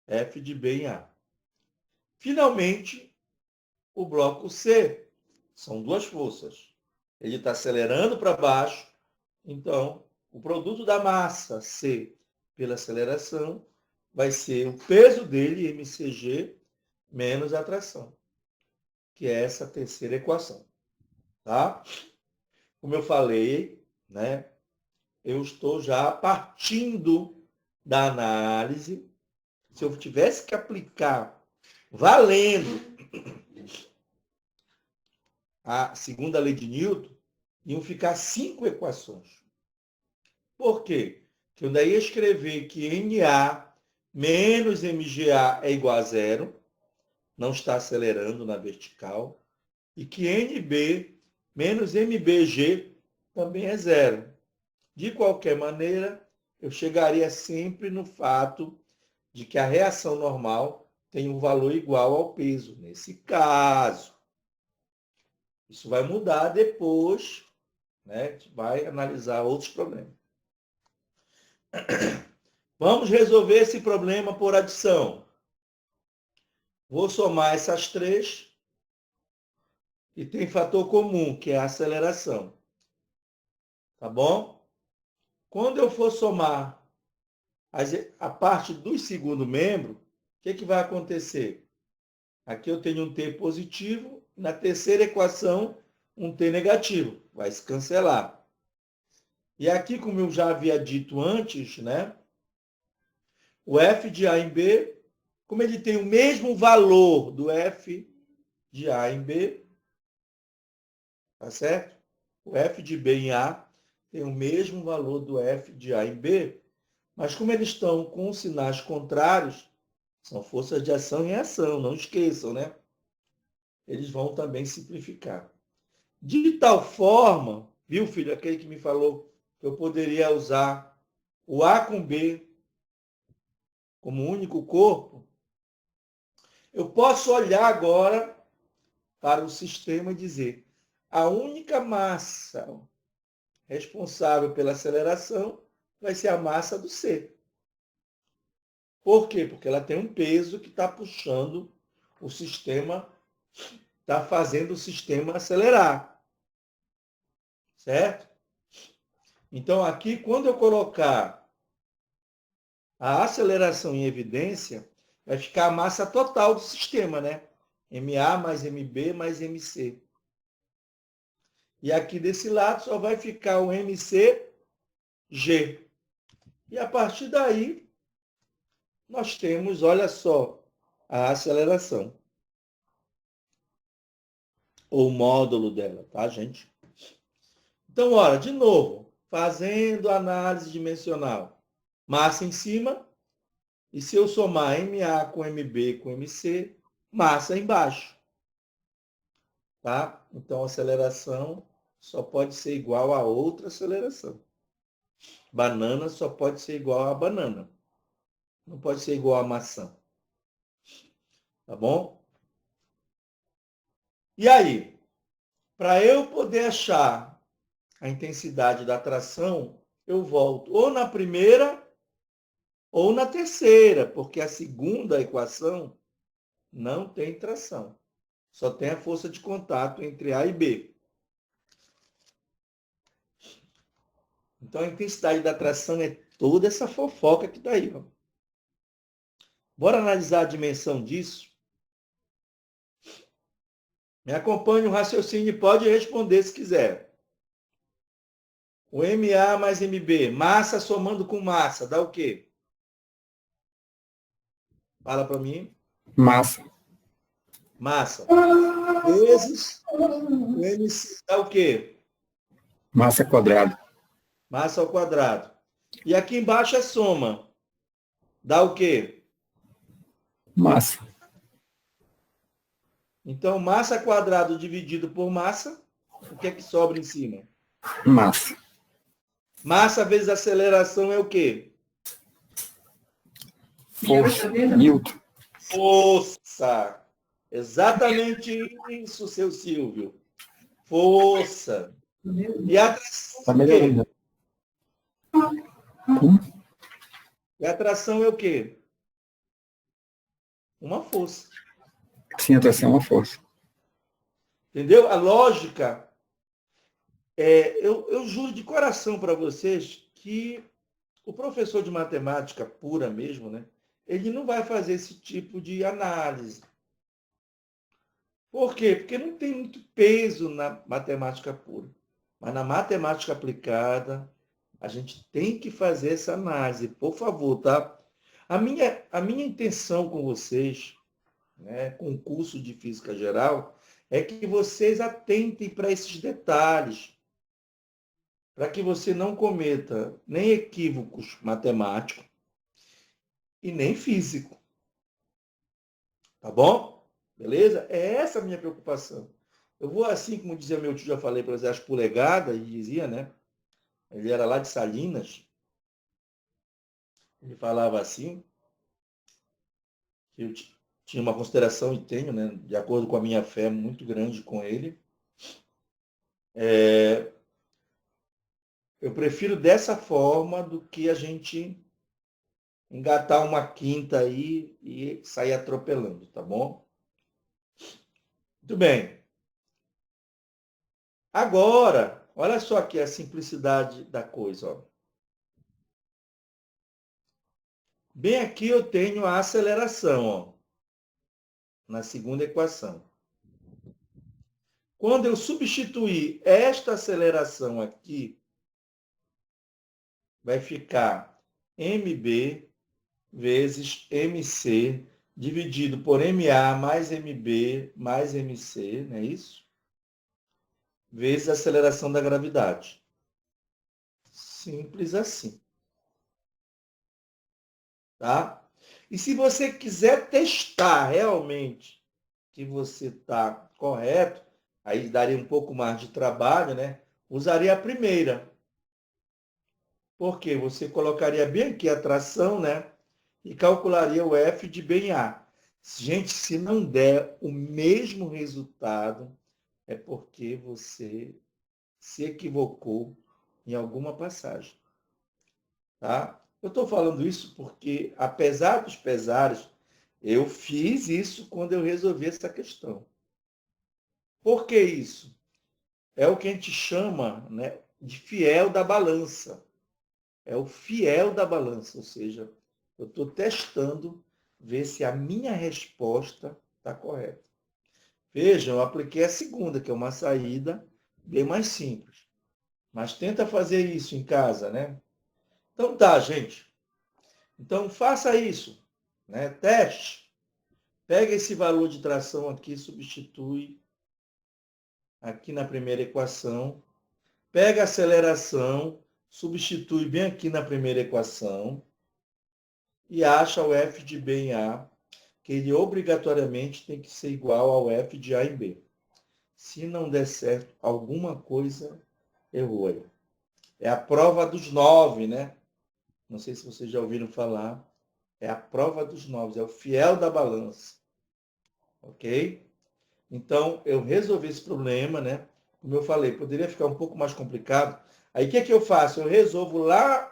F de B em A. Finalmente, o bloco C. São 2 forças. Ele está acelerando para baixo, então o produto da massa C pela aceleração vai ser o peso dele, mcg, menos a tração, que é essa terceira equação. Tá? Como eu falei, né, eu estou já partindo da análise. Se eu tivesse que aplicar valendo a segunda lei de Newton, iam ficar 5 equações. Por quê? Porque eu daí ia escrever que NA menos MGA é igual a zero, não está acelerando na vertical, e que NB menos MBG também é zero. De qualquer maneira, eu chegaria sempre no fato de que a reação normal tem um valor igual ao peso, nesse caso. Isso vai mudar depois, né? A gente vai analisar outros problemas. Vamos resolver esse problema por adição. Vou somar essas 3 e tem fator comum, que é a aceleração. Tá bom? Quando eu for somar a parte do segundo membro, o que vai acontecer? Aqui eu tenho um T positivo, na terceira equação, um T negativo. Vai se cancelar. E aqui, como eu já havia dito antes, né? O F de A em B, como ele tem o mesmo valor do F de A em B, tá certo? O F de B em A tem o mesmo valor do F de A em B, mas como eles estão com sinais contrários, São forças de ação e reação, não esqueçam, né? Eles vão também simplificar. De tal forma, viu, filho, aquele que me falou que eu poderia usar o A com B como único corpo, eu posso olhar agora para o sistema e dizer a única massa responsável pela aceleração vai ser a massa do C. Por quê? Porque ela tem um peso que está puxando o sistema, está fazendo o sistema acelerar. Certo? Então, aqui, quando eu colocar a aceleração em evidência, vai ficar a massa total do sistema, né? MA mais MB mais MC. E aqui desse lado só vai ficar o MCG. E a partir daí, nós temos, olha só, a aceleração. Ou o módulo dela, tá, gente? Então, olha, de novo, fazendo análise dimensional. Massa em cima, e se eu somar MA com MB com MC, massa embaixo. Tá? Então, a aceleração só pode ser igual a outra aceleração. Banana só pode ser igual a banana. Não pode ser igual a maçã. Tá bom? E aí, para eu poder achar a intensidade da tração, eu volto ou na primeira ou na terceira, porque a segunda equação não tem tração. Só tem a força de contato entre A e B. Então, a intensidade da tração é toda essa fofoca que está aí. Ó. Bora analisar a dimensão disso? Me acompanhe o raciocínio e pode responder se quiser. O MA mais MB, massa somando com massa, dá o quê? Fala para mim. Massa. Massa. Vezes o MC dá o quê? Massa quadrada. Massa ao quadrado. E aqui embaixo é soma. Dá o quê? Massa. Então, massa quadrado dividido por massa, o que é que sobra em cima? Massa. Massa vezes aceleração é o quê? Força. Newton. Força. Exatamente isso, seu Silvio. Força. E a atração Tá é o melhorando. quê? E a atração é o quê? Uma força. Sim, a tração é uma força. Entendeu? A lógica, eu juro de coração para vocês que o professor de matemática pura mesmo, né? Ele não vai fazer esse tipo de análise. Por quê? Porque não tem muito peso na matemática pura. Mas na matemática aplicada, a gente tem que fazer essa análise, por favor, tá? A minha intenção com vocês, né, com o curso de Física Geral, é que vocês atentem para esses detalhes, para que você não cometa nem equívocos matemáticos e nem físico. Tá bom? Beleza? É essa a minha preocupação. Eu vou assim, como dizia meu tio, já falei para você, as polegadas, ele dizia, né? Ele era lá de Salinas. Ele falava assim, que eu tinha uma consideração e tenho, né, de acordo com a minha fé, muito grande com ele. Eu prefiro dessa forma do que a gente engatar uma quinta aí e sair atropelando, tá bom? Muito bem. Agora, olha só aqui a simplicidade da coisa. Ó. Bem aqui eu tenho a aceleração, ó, na segunda equação. Quando eu substituir esta aceleração aqui, vai ficar MB vezes MC dividido por MA mais MB mais MC, não é isso? Vezes a aceleração da gravidade. Simples assim. Tá? E se você quiser testar realmente que você está correto, aí daria um pouco mais de trabalho, né? Usaria a primeira. Por quê? Você colocaria bem aqui a tração, né? E calcularia o F de bem A. Gente, se não der o mesmo resultado, é porque você se equivocou em alguma passagem. Tá? Eu estou falando isso porque, apesar dos pesares, eu fiz isso quando eu resolvi essa questão. Por que isso? É o que a gente chama, né, de fiel da balança. É o fiel da balança, ou seja, eu estou testando ver se a minha resposta está correta. Vejam, eu apliquei a segunda, que é uma saída bem mais simples. Mas tenta fazer isso em casa, né? Então tá, gente. Então faça isso, né? Teste. Pega esse valor de tração aqui, substitui aqui na primeira equação. Pega a aceleração, substitui bem aqui na primeira equação e acha o F de B em A, que ele obrigatoriamente tem que ser igual ao F de A em B. Se não der certo, alguma coisa errou aí. É a prova dos 9, né? Não sei se vocês já ouviram falar. É a prova dos 9, é o fiel da balança. Ok? Então, eu resolvi esse problema, né? Como eu falei, poderia ficar um pouco mais complicado. Aí, o que é que eu faço? Eu resolvo lá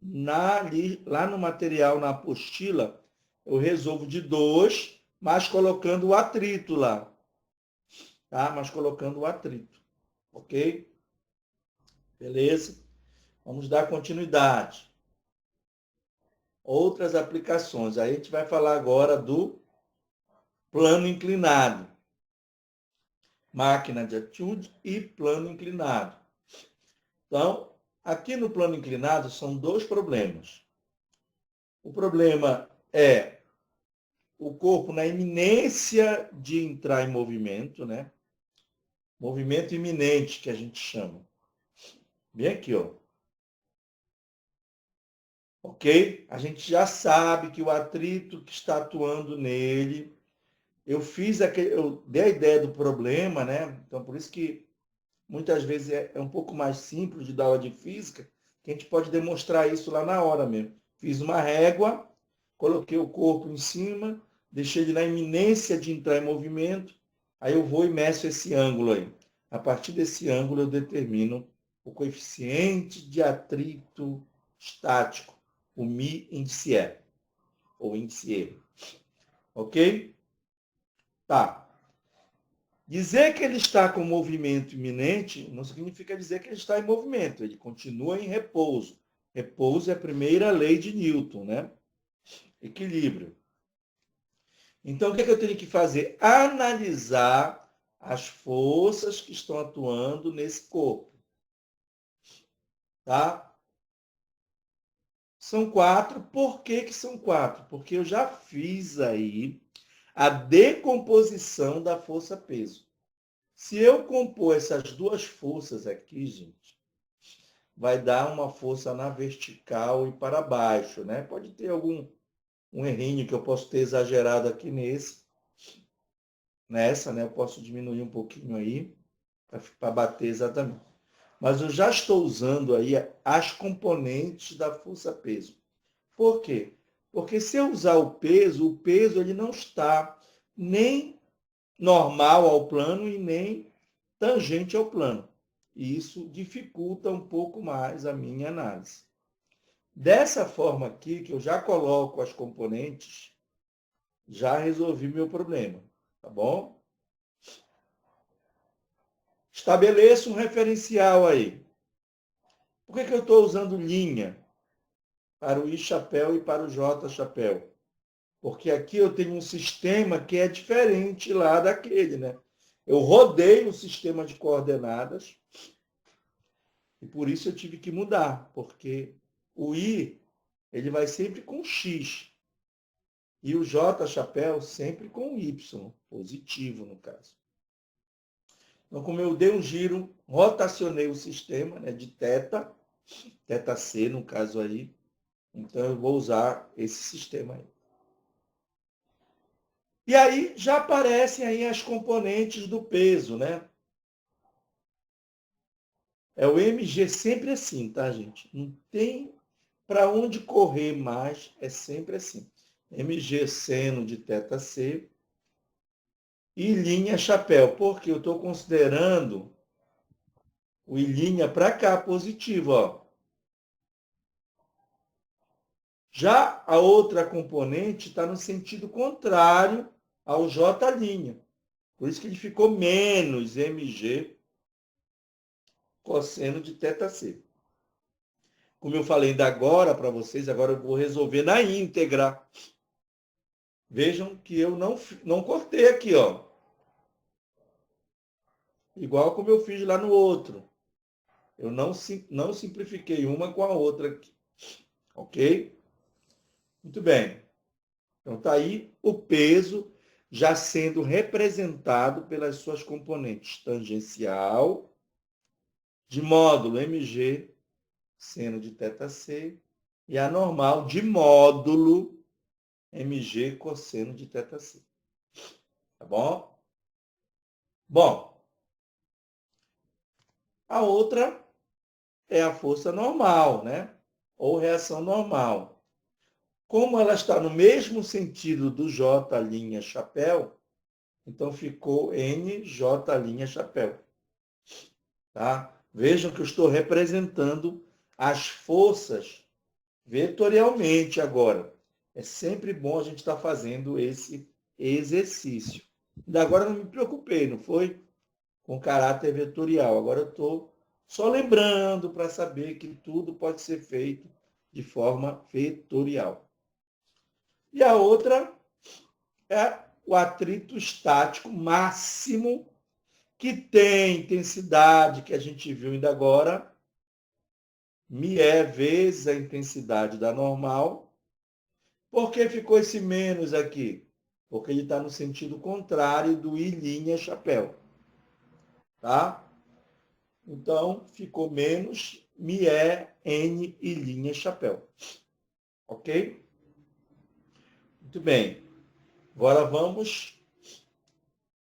no material, na apostila, eu resolvo de 2, mas colocando o atrito lá. Tá? Mas colocando o atrito. Ok? Beleza? Vamos dar continuidade. Outras aplicações. Aí a gente vai falar agora do plano inclinado. Máquina de atitude e plano inclinado. Então, aqui no plano inclinado são dois problemas. O problema é o corpo na iminência de entrar em movimento, né? Movimento iminente, que a gente chama. Bem aqui, ó. Ok? A gente já sabe que o atrito que está atuando nele, eu dei a ideia do problema, né? Então, por isso que muitas vezes é um pouco mais simples de dar aula de física, que a gente pode demonstrar isso lá na hora mesmo. Fiz uma régua, coloquei o corpo em cima, deixei ele na iminência de entrar em movimento, aí eu vou e meço esse ângulo aí. A partir desse ângulo eu determino o coeficiente de atrito estático, o μ índice E, ou índice E. Ok? Tá. Dizer que ele está com movimento iminente não significa dizer que ele está em movimento, ele continua em repouso. Repouso é a primeira lei de Newton, né? Equilíbrio. Então, o que é que eu tenho que fazer? Analisar as forças que estão atuando nesse corpo. Tá? São 4. Por que que são 4? Porque eu já fiz aí a decomposição da força-peso. Se eu compor essas duas forças aqui, gente, vai dar uma força na vertical e para baixo, né? Pode ter um errinho que eu posso ter exagerado aqui nessa, né? Eu posso diminuir um pouquinho aí para bater exatamente. Mas eu já estou usando aí as componentes da força-peso. Por quê? Porque se eu usar o peso ele não está nem normal ao plano e nem tangente ao plano. E isso dificulta um pouco mais a minha análise. Dessa forma aqui, que eu já coloco as componentes, já resolvi meu problema, tá bom? Estabeleço um referencial aí. Por que eu estou usando linha para o I chapéu e para o J chapéu? Porque aqui eu tenho um sistema que é diferente lá daquele, né? Eu rodei o sistema de coordenadas e por isso eu tive que mudar, porque o I ele vai sempre com X e o J chapéu sempre com Y, positivo no caso. Então, como eu dei um giro, rotacionei o sistema, né, de θ C no caso aí, então eu vou usar esse sistema aí. E aí já aparecem aí as componentes do peso, né? É o MG sempre assim, tá, gente? Não tem para onde correr mais, é sempre assim. MG seno de θc e linha chapéu, porque eu estou considerando o I' para cá positivo, ó. Já a outra componente está no sentido contrário ao J'. Por isso que ele ficou menos mg cosseno de θc. Como eu falei ainda agora para vocês, agora eu vou resolver na íntegra. Vejam que eu não cortei aqui, ó. Igual como eu fiz lá no outro. Eu não simplifiquei uma com a outra aqui. Ok? Muito bem. Então está aí o peso já sendo representado pelas suas componentes tangencial, de módulo mg, seno de θc, e a normal de módulo mg, cosseno de θc. Tá bom? Bom, a outra é a força normal, né? Ou reação normal. Como ela está no mesmo sentido do J' chapéu, então ficou NJ' chapéu. Tá? Vejam que eu estou representando as forças vetorialmente agora. É sempre bom a gente estar fazendo esse exercício. Ainda agora não me preocupei, não foi? Com caráter vetorial. Agora eu estou só lembrando para saber que tudo pode ser feito de forma vetorial. E a outra é o atrito estático máximo, que tem intensidade, que a gente viu ainda agora, μe vezes a intensidade da normal. Por que ficou esse menos aqui? Porque ele está no sentido contrário do I' chapéu. Tá? Então, ficou menos μe n I' chapéu. Ok? Muito bem. Agora vamos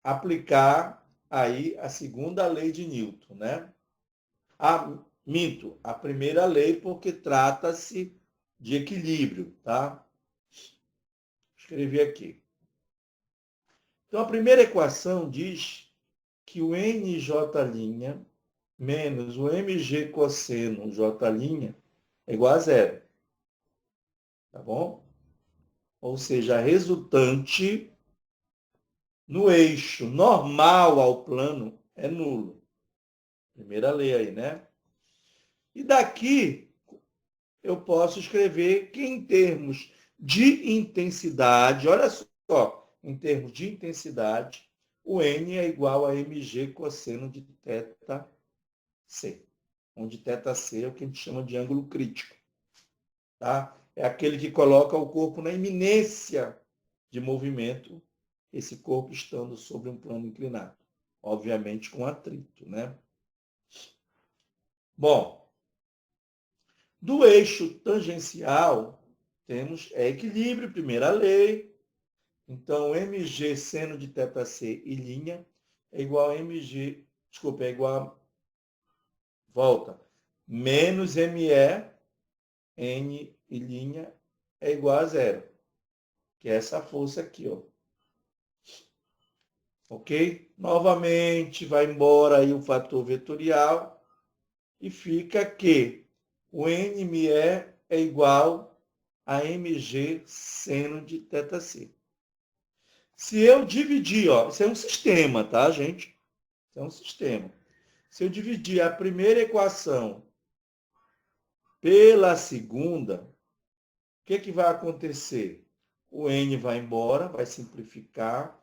aplicar aí a segunda lei de Newton, né? Minto, a primeira lei porque trata-se de equilíbrio, tá? Escrevi aqui. Então, a primeira equação diz que o NJ' menos o mg cosseno J' é igual a zero. Tá bom? Ou seja, a resultante no eixo normal ao plano é nulo. Primeira lei aí, né? E daqui eu posso escrever que em termos de intensidade, olha só, em termos de intensidade, o N é igual a mg cosseno de θc, onde θc é o que a gente chama de ângulo crítico. Tá? É aquele que coloca o corpo na iminência de movimento, esse corpo estando sobre um plano inclinado, obviamente com atrito, né? Bom, do eixo tangencial, temos equilíbrio, primeira lei. Então, mg seno de θc e linha é igual a mg, desculpa, é igual a, volta, menos me n e linha é igual a zero, que é essa força aqui, ó. Ok? Novamente, vai embora aí o fator vetorial e fica que o NME é igual a mg seno de θc. Se eu dividir, ó, isso é um sistema, tá, gente? Isso é um sistema. Se eu dividir a primeira equação pela segunda, o que vai acontecer? O N vai embora, vai simplificar,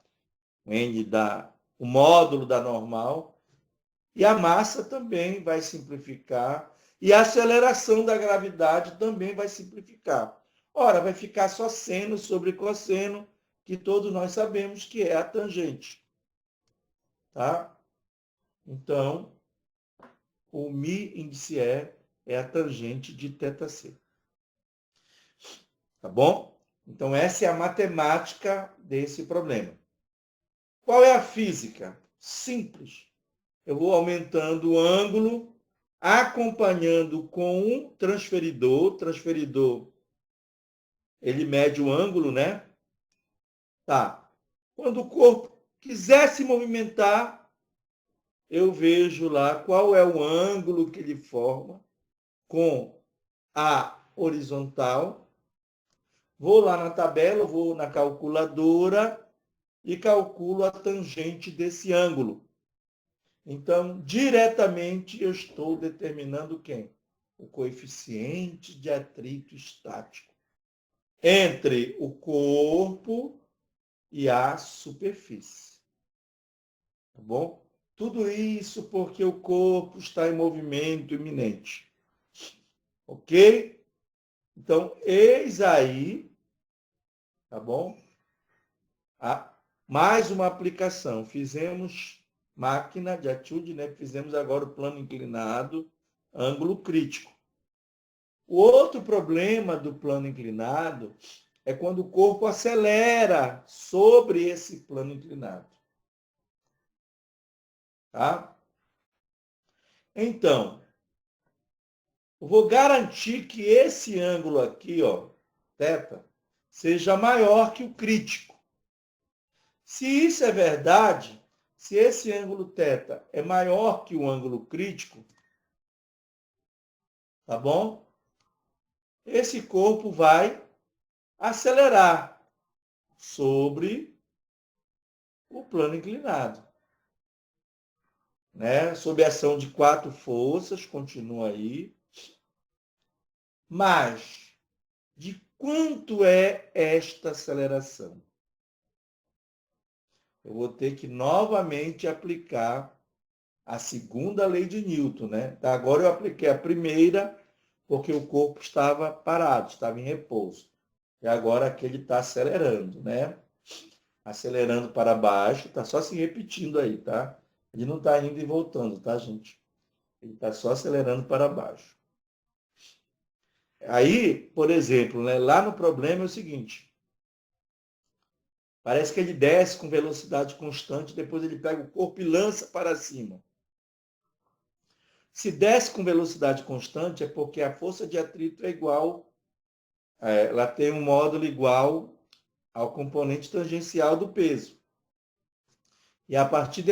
o N dá o módulo da normal, e a massa também vai simplificar, e a aceleração da gravidade também vai simplificar. Ora, vai ficar só seno sobre cosseno, que todos nós sabemos que é a tangente. Tá? Então, o μ índice é a tangente de θc. Tá bom? Então, essa é a matemática desse problema. Qual é a física? Simples. Eu vou aumentando o ângulo, acompanhando com um transferidor. Transferidor, ele mede o ângulo, né? Tá. Quando o corpo quiser se movimentar, eu vejo lá qual é o ângulo que ele forma com a horizontal. Vou lá na tabela, vou na calculadora e calculo a tangente desse ângulo. Então, diretamente eu estou determinando quem? O coeficiente de atrito estático entre o corpo e a superfície. Tá bom? Tudo isso porque o corpo está em movimento iminente. Ok? Então, eis aí, tá bom? Mais uma aplicação. Fizemos máquina de etude, né? Fizemos agora o plano inclinado, ângulo crítico. O outro problema do plano inclinado é quando o corpo acelera sobre esse plano inclinado. Tá? Então, eu vou garantir que esse ângulo aqui, ó, θ, seja maior que o crítico. Se isso é verdade, se esse ângulo θ é maior que o ângulo crítico, tá bom? Esse corpo vai acelerar sobre o plano inclinado. Né? Sob a ação de 4 forças, continua aí. Mas, de quanto é esta aceleração? Eu vou ter que novamente aplicar a segunda lei de Newton, né? Agora eu apliquei a primeira, porque o corpo estava parado, estava em repouso. E agora aqui ele está acelerando, né? Acelerando para baixo, está só se repetindo aí, tá? Ele não está indo e voltando, tá, gente? Ele está só acelerando para baixo. Aí, por exemplo, né, lá no problema é o seguinte. Parece que ele desce com velocidade constante, depois ele pega o corpo e lança para cima. Se desce com velocidade constante, é porque a força de atrito é igual, ela tem um módulo igual ao componente tangencial do peso. E a partir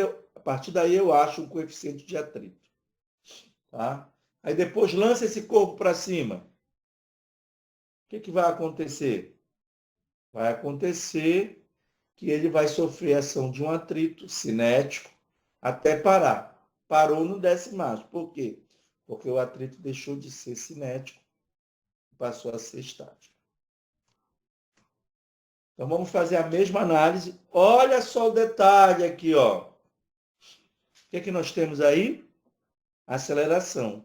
daí eu acho um coeficiente de atrito. Tá? Aí depois lança esse corpo para cima. O que vai acontecer? Vai acontecer que ele vai sofrer ação de um atrito cinético até parar. Parou, não desce mais. Por quê? Porque o atrito deixou de ser cinético e passou a ser estático. Então vamos fazer a mesma análise. Olha só o detalhe aqui, ó. O que nós temos aí? Aceleração.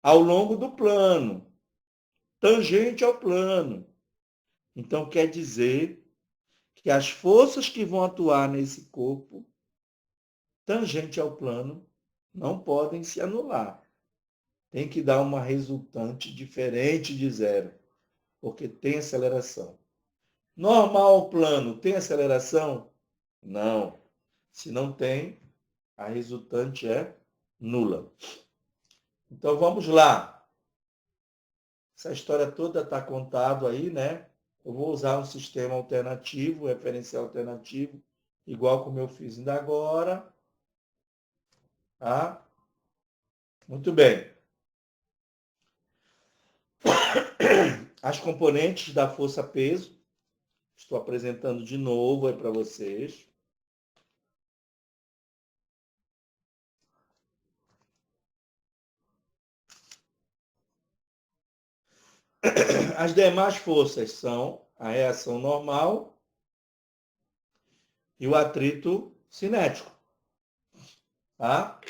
Ao longo do plano. Tangente ao plano. Então quer dizer que as forças que vão atuar nesse corpo, tangente ao plano, não podem se anular. Tem que dar uma resultante diferente de zero, porque tem aceleração. Normal ao plano, tem aceleração? Não. Se não tem, a resultante é nula. Então vamos lá. Essa história toda está contada aí, né? Eu vou usar um sistema alternativo, referencial alternativo, igual como eu fiz ainda agora. Tá? Muito bem. As componentes da força-peso. Estou apresentando de novo aí para vocês. As demais forças são a reação normal e o atrito cinético. Tá?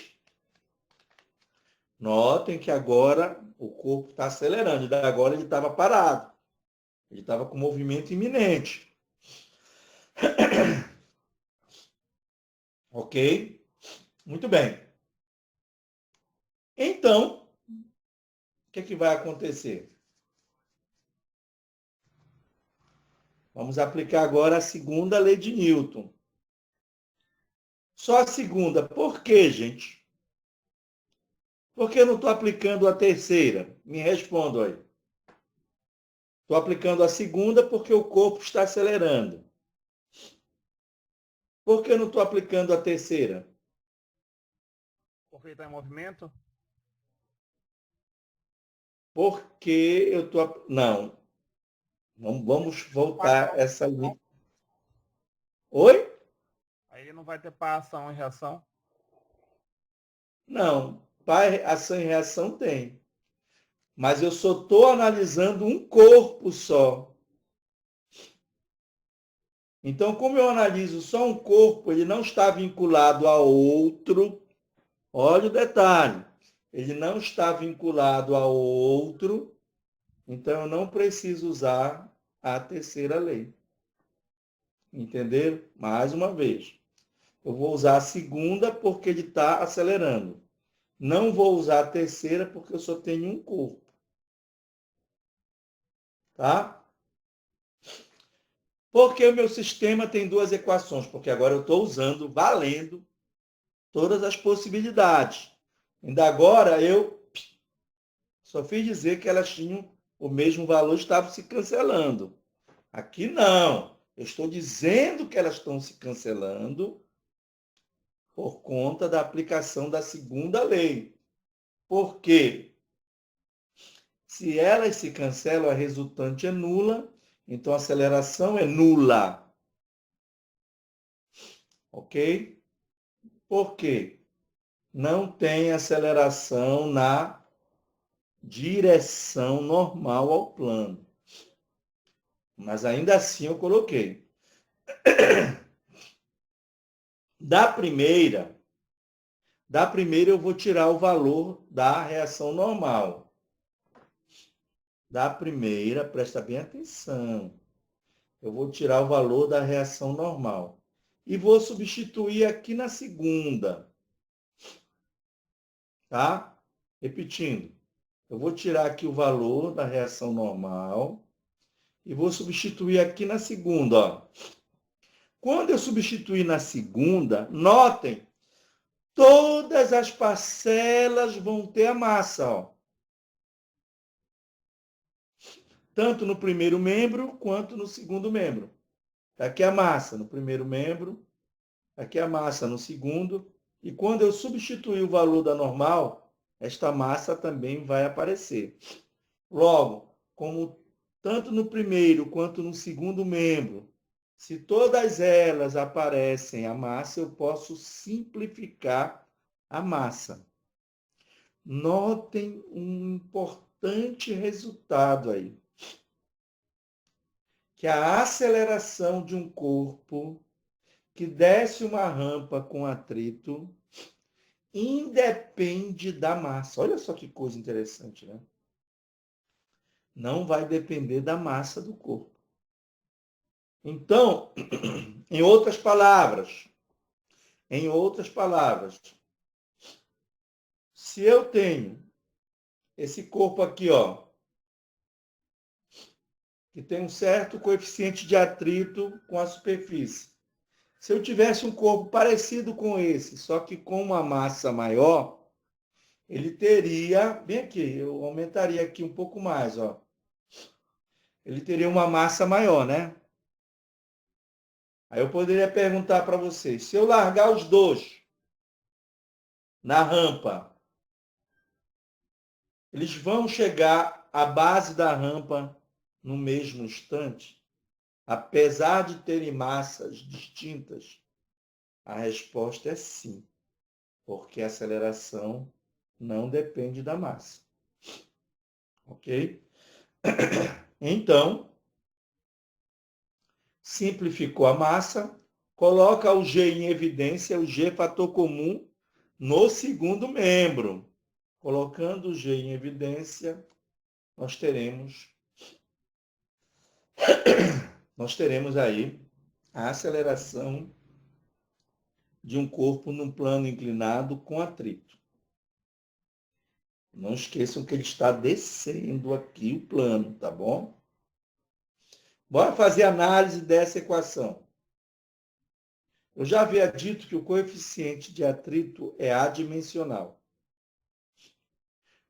Notem que agora o corpo está acelerando. Agora ele estava parado. Ele estava com movimento iminente. Ok? Muito bem. Então, o que vai acontecer? Vamos aplicar agora a segunda lei de Newton. Só a segunda. Por quê, gente? Por que eu não estou aplicando a terceira? Me respondam aí. Estou aplicando a segunda porque o corpo está acelerando. Por que eu não estou aplicando a terceira? Porque está em movimento? Porque eu estou... Não. Vamos voltar essa linha. Oi? Aí ele não vai ter par, ação e reação? Não. Par, ação e reação tem. Mas eu só estou analisando um corpo só. Então, como eu analiso só um corpo, ele não está vinculado a outro. Olha o detalhe. Ele não está vinculado a outro. Então, eu não preciso usar a terceira lei. Entenderam? Mais uma vez. Eu vou usar a segunda porque ele está acelerando. Não vou usar a terceira porque eu só tenho um corpo. Tá? Porque o meu sistema tem duas equações? Porque agora eu estou usando, valendo, todas as possibilidades. Ainda agora eu só fiz dizer que elas tinham o mesmo valor, estavam se cancelando. Aqui não. Eu estou dizendo que elas estão se cancelando por conta da aplicação da segunda lei. Por quê? Se elas se cancelam, a resultante é nula, então a aceleração é nula. Ok? Por quê? Não tem aceleração na direção normal ao plano. Mas ainda assim eu coloquei. Da primeira eu vou tirar o valor da reação normal. Da primeira, presta bem atenção. Eu vou tirar o valor da reação normal. E vou substituir aqui na segunda. Tá? Repetindo. Eu vou tirar aqui o valor da reação normal e vou substituir aqui na segunda. Ó. Quando eu substituir na segunda, notem, todas as parcelas vão ter a massa. Ó. Tanto no primeiro membro quanto no segundo membro. Aqui a massa no primeiro membro, aqui a massa no segundo. E quando eu substituir o valor da normal, esta massa também vai aparecer. Logo, como tanto no primeiro quanto no segundo membro, se todas elas aparecem a massa, eu posso simplificar a massa. Notem um importante resultado aí. Que a aceleração de um corpo que desce uma rampa com atrito independe da massa. Olha só que coisa interessante, né? Não vai depender da massa do corpo. Então, em outras palavras, se eu tenho esse corpo aqui, ó, que tem um certo coeficiente de atrito com a superfície. Se eu tivesse um corpo parecido com esse, só que com uma massa maior, ele teria, bem aqui, eu aumentaria aqui um pouco mais, ó. Ele teria uma massa maior, né? Aí eu poderia perguntar para vocês, se eu largar os dois na rampa, eles vão chegar à base da rampa no mesmo instante? Apesar de terem massas distintas? A resposta é sim, porque a aceleração não depende da massa. Ok? Então, simplificou a massa, coloca o G em evidência, o G fator comum no segundo membro. Colocando o G em evidência, nós teremos aí a aceleração de um corpo num plano inclinado com atrito. Não esqueçam que ele está descendo aqui o plano, tá bom? Bora fazer análise dessa equação. Eu já havia dito que o coeficiente de atrito é adimensional.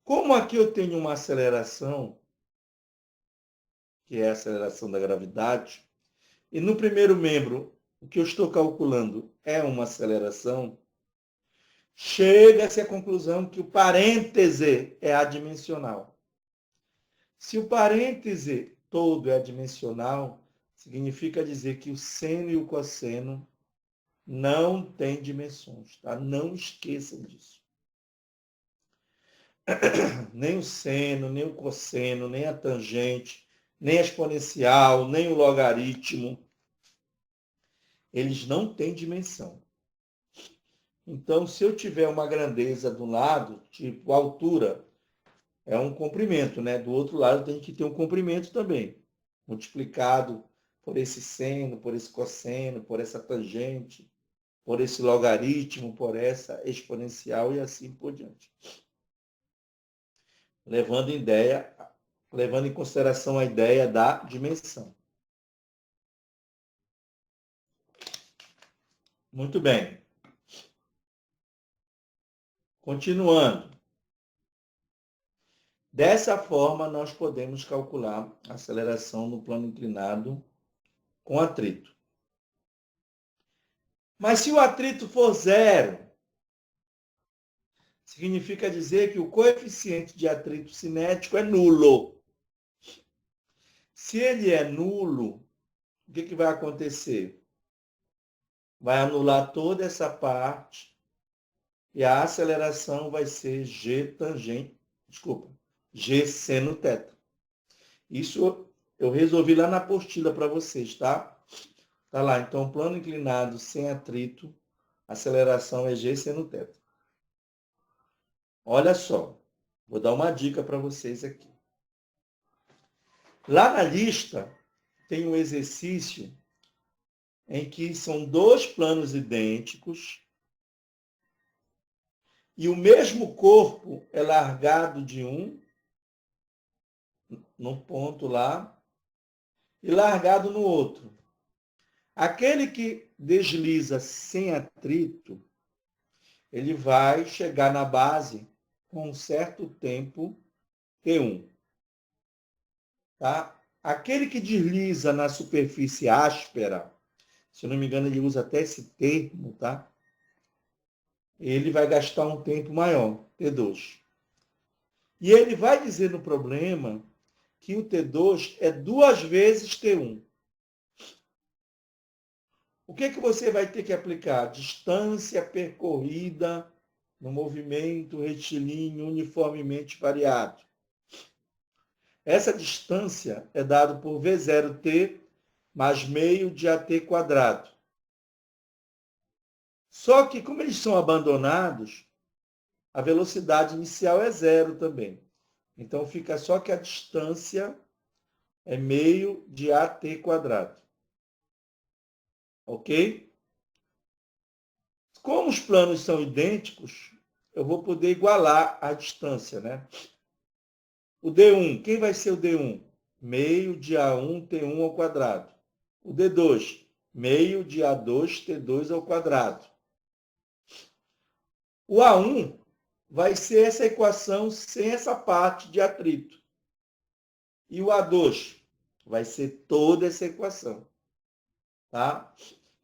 Como aqui eu tenho uma aceleração, que é a aceleração da gravidade, e no primeiro membro, o que eu estou calculando é uma aceleração, chega-se à conclusão que o parêntese é adimensional. Se o parêntese todo é adimensional, significa dizer que o seno e o cosseno não têm dimensões, tá? Não esqueçam disso. Nem o seno, nem o cosseno, nem a tangente, nem a exponencial, nem o logaritmo, eles não têm dimensão. Então, se eu tiver uma grandeza do lado, tipo altura, é um comprimento, né? Do outro lado tem que ter um comprimento também, multiplicado por esse seno, por esse cosseno, por essa tangente, por esse logaritmo, por essa exponencial e assim por diante. Levando em consideração a ideia da dimensão. Muito bem. Continuando. Dessa forma, nós podemos calcular a aceleração no plano inclinado com atrito. Mas se o atrito for zero, significa dizer que o coeficiente de atrito cinético é nulo. Se ele é nulo, o que vai acontecer? Vai anular toda essa parte e a aceleração vai ser G seno θ. Isso eu resolvi lá na apostila para vocês, tá? Tá lá, então, plano inclinado sem atrito, aceleração é G seno θ. Olha só, vou dar uma dica para vocês aqui. Lá na lista tem um exercício em que são dois planos idênticos e o mesmo corpo é largado de um, num ponto lá, e largado no outro. Aquele que desliza sem atrito, ele vai chegar na base com um certo tempo T1. Tá? Aquele que desliza na superfície áspera, se eu não me engano, ele usa até esse termo, tá? Ele vai gastar um tempo maior, T2. E ele vai dizer no problema que o T2 é 2 vezes T1. O que você vai ter que aplicar? Distância percorrida no movimento retilíneo uniformemente variado. Essa distância é dada por V0T mais meio de AT quadrado. Só que, como eles são abandonados, a velocidade inicial é zero também. Então, fica só que a distância é meio de AT quadrado. Ok? Como os planos são idênticos, eu vou poder igualar a distância, né? O D1, quem vai ser o D1? Meio de A1, T1 ao quadrado. O D2, meio de A2, T2 ao quadrado. O A1 vai ser essa equação sem essa parte de atrito. E o A2 vai ser toda essa equação. Tá?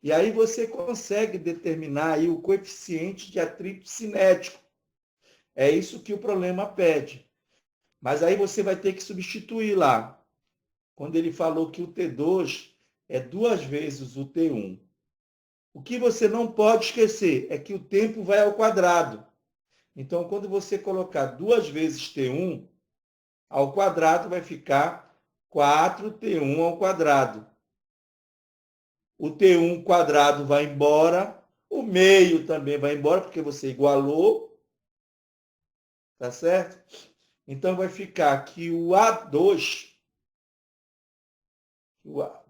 E aí você consegue determinar aí o coeficiente de atrito cinético. É isso que o problema pede. Mas aí você vai ter que substituir lá. Quando ele falou que o T2 é 2 vezes o T1. O que você não pode esquecer é que o tempo vai ao quadrado. Então, quando você colocar 2 vezes T1 ao quadrado, vai ficar 4T1 ao quadrado. O T1 quadrado vai embora, o meio também vai embora, porque você igualou. Tá certo? Então, vai ficar que o A2,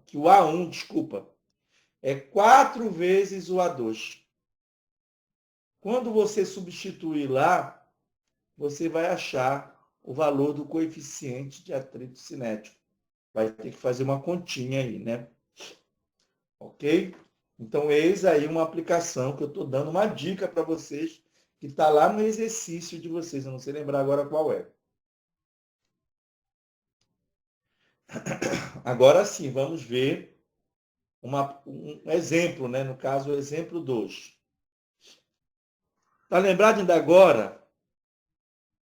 que o A1, desculpa, é 4 vezes o A2. Quando você substituir lá, você vai achar o valor do coeficiente de atrito cinético. Vai ter que fazer uma continha aí, né? Ok? Então, eis aí uma aplicação que eu estou dando uma dica para vocês, que está lá no exercício de vocês. Eu não sei lembrar agora qual é. Agora sim, vamos ver um exemplo, né? No caso, o exemplo 2. Está lembrado ainda agora?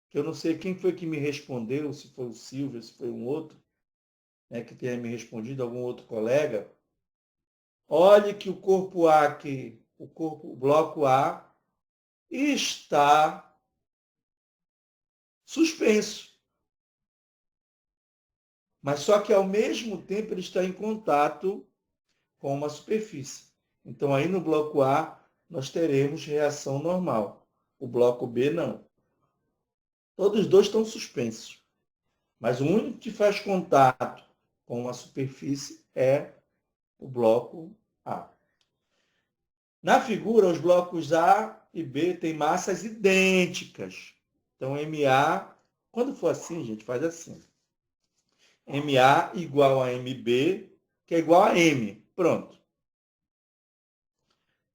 Que eu não sei quem foi que me respondeu, se foi o Silvio, se foi um outro, né, que tenha me respondido, algum outro colega. Olhe que o corpo A aqui, o bloco A, está suspenso. Mas só que ao mesmo tempo ele está em contato com uma superfície. Então aí no bloco A nós teremos reação normal. O bloco B não. Todos os dois estão suspensos. Mas o único que faz contato com uma superfície é o bloco A. Na figura, os blocos A e B têm massas idênticas. Então, MA, quando for assim, gente, faz assim. MA igual a MB, que é igual a M. Pronto.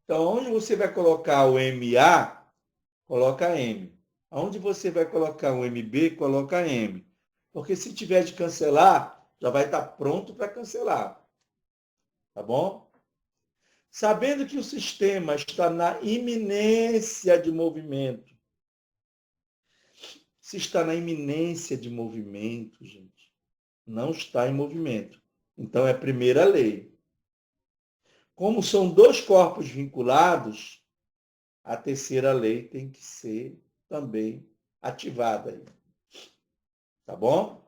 Então, onde você vai colocar o MA, coloca M. Onde você vai colocar o MB, coloca M. Porque se tiver de cancelar, já vai estar pronto para cancelar. Tá bom? Sabendo que o sistema está na iminência de movimento. Se está na iminência de movimento, gente, não está em movimento. Então, é a primeira lei. Como são dois corpos vinculados, a terceira lei tem que ser também ativada. Tá bom?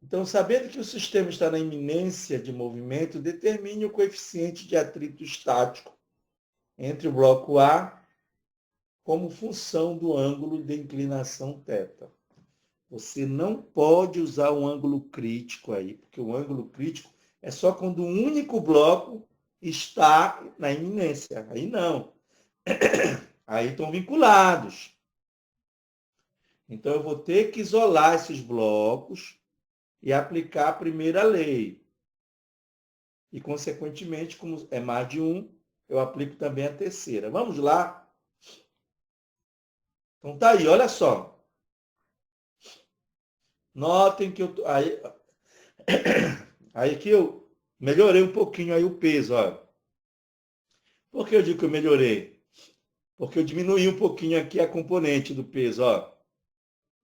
Então, sabendo que o sistema está na iminência de movimento, determine o coeficiente de atrito estático entre o bloco A como função do ângulo de inclinação θ. Você não pode usar o ângulo crítico aí, porque o ângulo crítico é só quando um único bloco está na iminência. Aí não. Aí estão vinculados. Então, eu vou ter que isolar esses blocos e aplicar a primeira lei. E, consequentemente, como é mais de um, eu aplico também a terceira. Vamos lá? Então, tá aí, olha só. Notem que eu... Aí que eu melhorei um pouquinho aí o peso, ó. Por que eu digo que eu melhorei? Porque eu diminuí um pouquinho aqui a componente do peso, ó.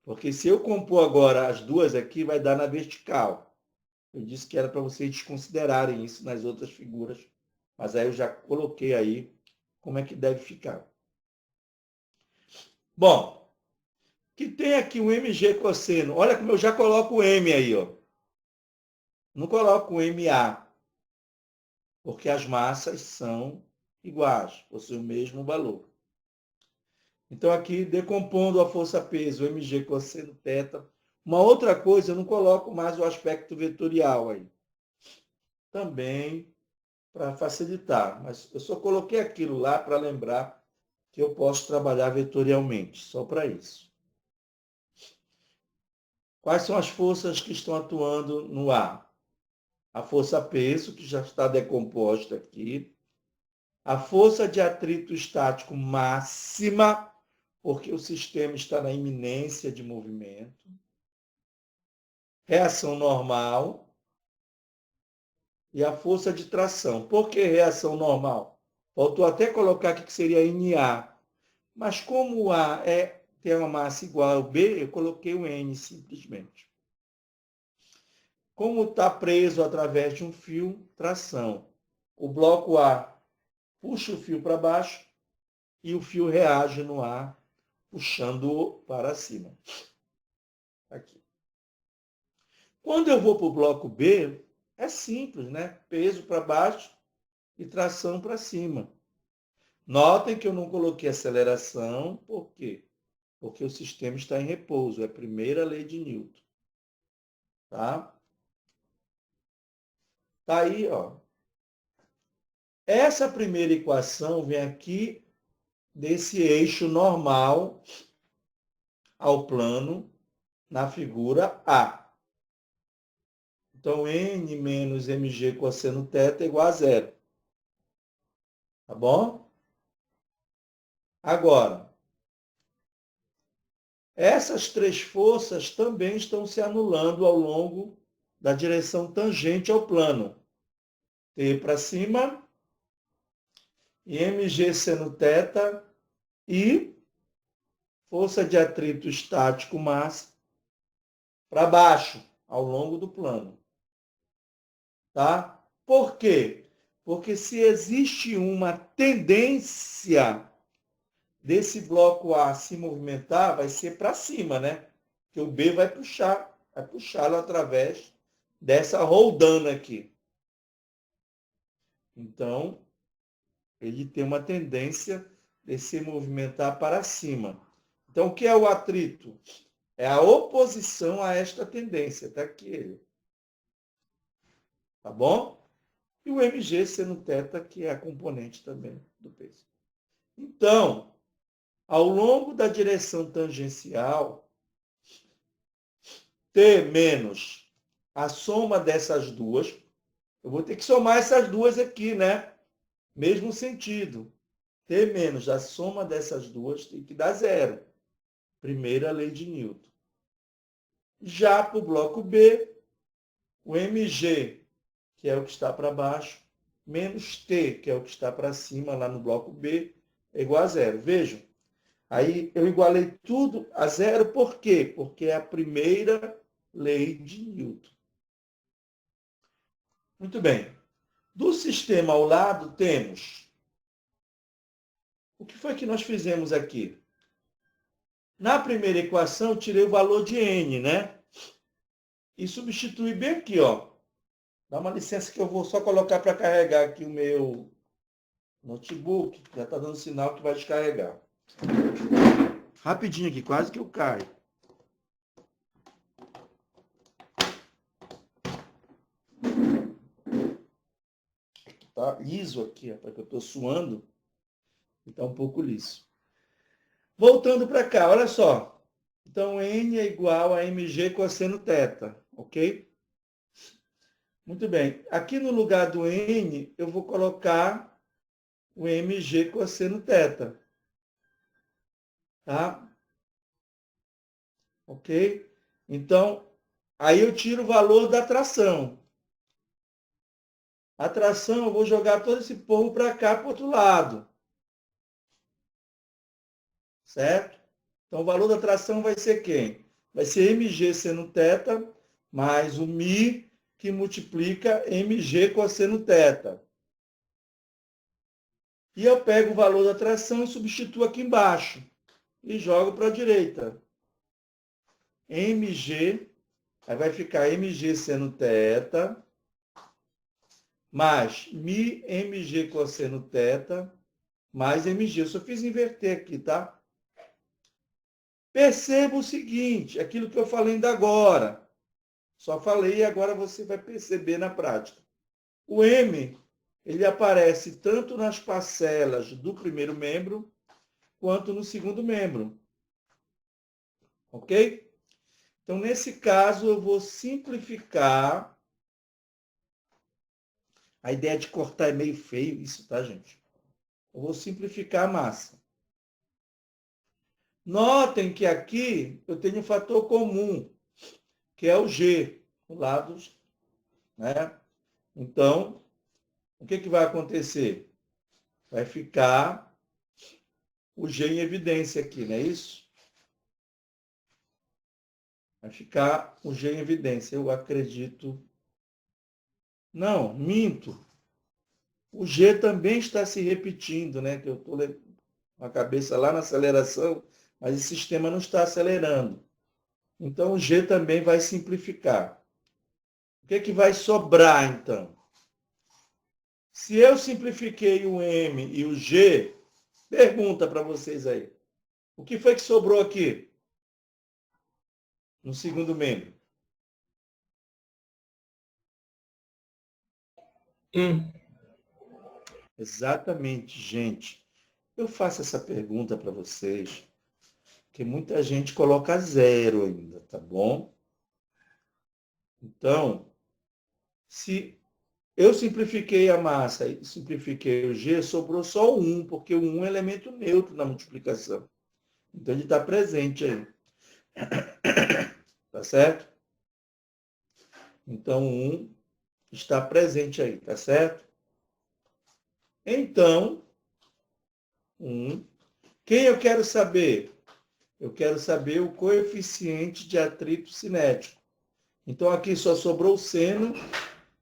Porque se eu compor agora as duas aqui, vai dar na vertical. Eu disse que era para vocês desconsiderarem isso nas outras figuras. Mas aí eu já coloquei aí como é que deve ficar. Bom, que tem aqui um mg cosseno. Olha como eu já coloco o m aí, ó. Não coloco o ma, porque as massas são iguais, possuem o mesmo valor. Então, aqui, decompondo a força-peso, mg cosseno θ. Uma outra coisa, eu não coloco mais o aspecto vetorial aí. Também para facilitar, mas eu só coloquei aquilo lá para lembrar que eu posso trabalhar vetorialmente, só para isso. Quais são as forças que estão atuando no ar? A força-peso, que já está decomposta aqui. A força de atrito estático máxima, porque o sistema está na iminência de movimento. Reação normal. E a força de tração. Por que reação normal? Faltou até colocar aqui que seria NA. Mas como o A tem uma massa igual ao B, eu coloquei o N simplesmente. Como está preso através de um fio, tração. O bloco A puxa o fio para baixo e o fio reage no ar, puxando-o para cima. Aqui. Quando eu vou para o bloco B, é simples, né? Peso para baixo e tração para cima. Notem que eu não coloquei aceleração, por quê? Porque o sistema está em repouso, é a primeira lei de Newton. Tá? Tá aí, ó. Essa primeira equação vem aqui desse eixo normal ao plano na figura A. Então, N menos mg cosseno θ é igual a zero. Tá bom? Agora, essas três forças também estão se anulando ao longo da direção tangente ao plano. T para cima, e mg seno θ e força de atrito estático massa para baixo, ao longo do plano. Tá? Por quê? Porque se existe uma tendência desse bloco A se movimentar, vai ser para cima, né? Porque o B vai puxá-lo através dessa roldana aqui. Então, ele tem uma tendência de se movimentar para cima. Então, o que é o atrito? É a oposição a esta tendência. Está aqui ele. Tá bom? E o mg seno θ, que é a componente também do peso. Então, ao longo da direção tangencial, T menos a soma dessas duas, eu vou ter que somar essas duas aqui, né? Mesmo sentido. T menos a soma dessas duas tem que dar zero. Primeira lei de Newton. Já para o bloco B, o mg, que é o que está para baixo, menos T, que é o que está para cima, lá no bloco B, é igual a zero. Vejam, aí eu igualei tudo a zero, por quê? Porque é a primeira lei de Newton. Muito bem. Do sistema ao lado, temos... O que foi que nós fizemos aqui? Na primeira equação, eu tirei o valor de n, né? E substituí bem aqui, ó. Dá uma licença que eu vou só colocar para carregar aqui o meu notebook. Já está dando sinal que vai descarregar. Rapidinho aqui, quase que eu caio. Tá liso aqui, porque eu estou suando. E está um pouco liso. Voltando para cá, olha só. Então, n é igual a mg cosseno θ, ok? Muito bem. Aqui no lugar do n, eu vou colocar o mg cosseno θ. Tá? Ok? Então, aí eu tiro o valor da tração. A tração, eu vou jogar todo esse povo para cá, para o outro lado. Certo? Então, o valor da tração vai ser quem? Vai ser mg seno θ mais o μ que multiplica mg cosseno θ. E eu pego o valor da tração e substituo aqui embaixo. E jogo para a direita. mg, aí vai ficar mg seno θ mais μ mg cosseno θ mais mg. Eu só fiz inverter aqui, tá? Perceba o seguinte, aquilo que eu falei ainda agora. Só falei e agora você vai perceber na prática. O m, ele aparece tanto nas parcelas do primeiro membro, quanto no segundo membro. Ok? Então, nesse caso, eu vou simplificar. A ideia de cortar é meio feio isso, tá, gente? Eu vou simplificar a massa. Notem que aqui eu tenho um fator comum, que é o G, do lado, né? Então, o que vai acontecer? Vai ficar o G em evidência aqui, não é isso? Vai ficar o G em evidência, eu acredito. Não, minto. O G também está se repetindo, né? Que eu estou com a cabeça lá na aceleração, mas o sistema não está acelerando. Então, o G também vai simplificar. O que vai sobrar, então? Se eu simplifiquei o M e o G, pergunta para vocês aí. O que foi que sobrou aqui? No segundo membro. Exatamente, gente. Eu faço essa pergunta para vocês, porque muita gente coloca zero ainda, tá bom? Então, Se eu simplifiquei a massa e simplifiquei o G, sobrou só o 1, porque o 1 é elemento neutro na multiplicação. Então, ele está presente aí. Tá certo? Então, o 1 está presente aí, tá certo? Então, 1. Quem eu quero saber? Eu quero saber o coeficiente de atrito cinético. Então, aqui só sobrou o seno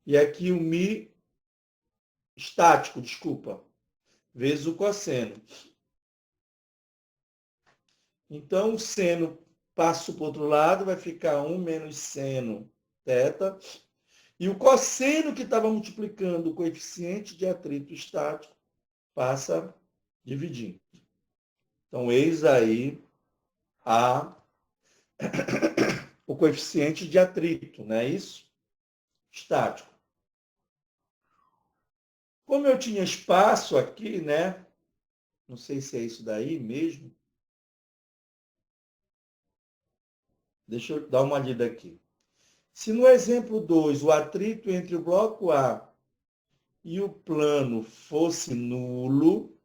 e aqui o mi estático, desculpa, vezes o cosseno. Então, o seno passa para o outro lado, vai ficar 1 menos seno θ. E o cosseno que estava multiplicando o coeficiente de atrito estático passa dividindo. Então, eis aí o coeficiente de atrito, não é isso? Estático. Como eu tinha espaço aqui, né? Não sei se é isso daí mesmo. Deixa eu dar uma lida aqui. Se no exemplo 2 o atrito entre o bloco A e o plano fosse nulo,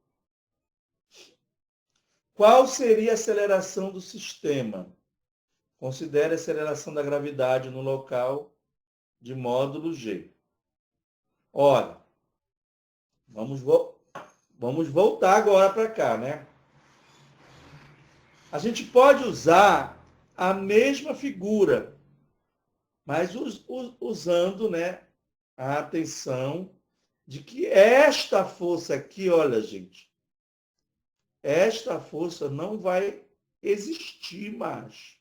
qual seria a aceleração do sistema? Considere a aceleração da gravidade no local de módulo G. Ora, vamos voltar agora para cá, né? A gente pode usar a mesma figura, mas usando, né, a atenção de que esta força aqui, olha, gente, esta força não vai existir mais.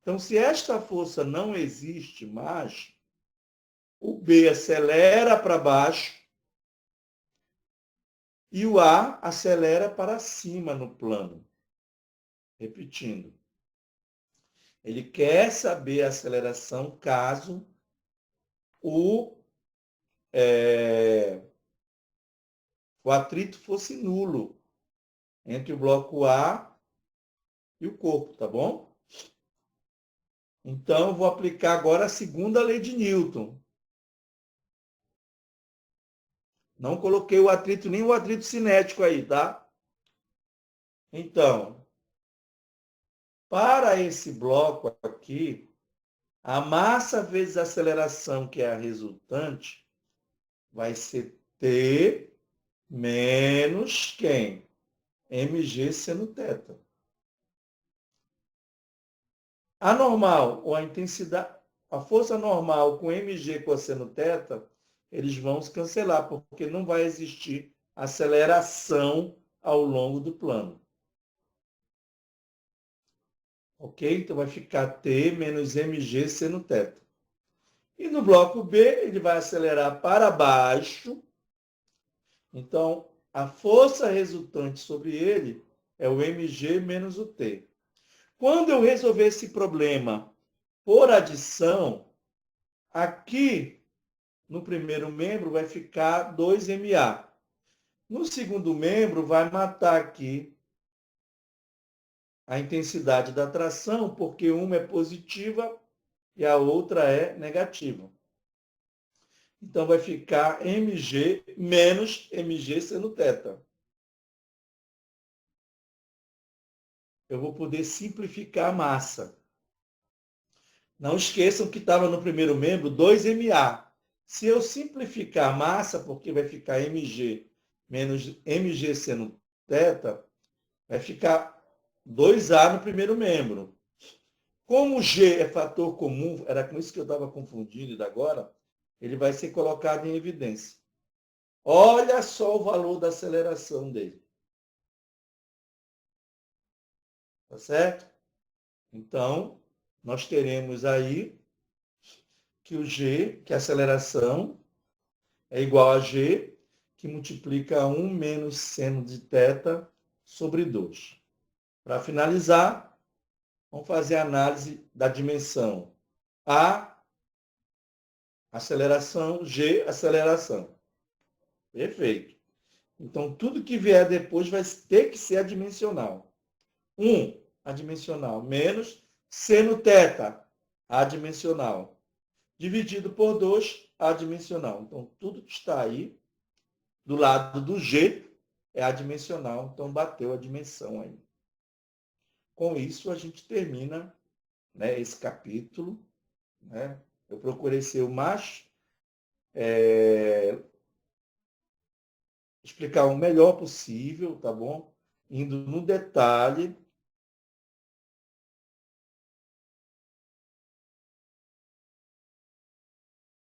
Então, se esta força não existe mais, o B acelera para baixo e o A acelera para cima no plano. Repetindo. Ele quer saber a aceleração caso o atrito fosse nulo entre o bloco A e o corpo, tá bom? Então, eu vou aplicar agora a segunda lei de Newton. Não coloquei o atrito, nem o atrito cinético aí, tá? Então, para esse bloco aqui, a massa vezes a aceleração, que é a resultante, vai ser T menos quem? mg seno θ. A normal, ou a intensidade, a força normal com mg cosseno θ, eles vão se cancelar, porque não vai existir aceleração ao longo do plano. Ok? Então, vai ficar T menos mg seno θ. E no bloco B, ele vai acelerar para baixo. Então, a força resultante sobre ele é o mg menos o T. Quando eu resolver esse problema por adição, aqui no primeiro membro vai ficar 2ma. No segundo membro vai matar aqui a intensidade da tração, porque uma é positiva e a outra é negativa. Então, vai ficar mg menos mg seno θ. Eu vou poder simplificar a massa. Não esqueçam que estava no primeiro membro 2ma. Se eu simplificar a massa, porque vai ficar mg menos mg seno θ, vai ficar 2a no primeiro membro. Como G é fator comum, era com isso que eu estava confundindo agora, ele vai ser colocado em evidência. Olha só o valor da aceleração dele. Tá certo? Então, nós teremos aí que o G, que a aceleração, é igual a G, que multiplica 1 menos seno de θ sobre 2. Para finalizar, vamos fazer a análise da dimensão A, aceleração, G, aceleração. Perfeito. Então, tudo que vier depois vai ter que ser adimensional. 1, adimensional, menos seno θ, adimensional. dividido por 2, adimensional. Então, tudo que está aí, do lado do G, é adimensional. Então, bateu a dimensão aí. Com isso, a gente termina, né, esse capítulo. Né? Eu procurei ser o mais... explicar o melhor possível, tá bom? Indo no detalhe,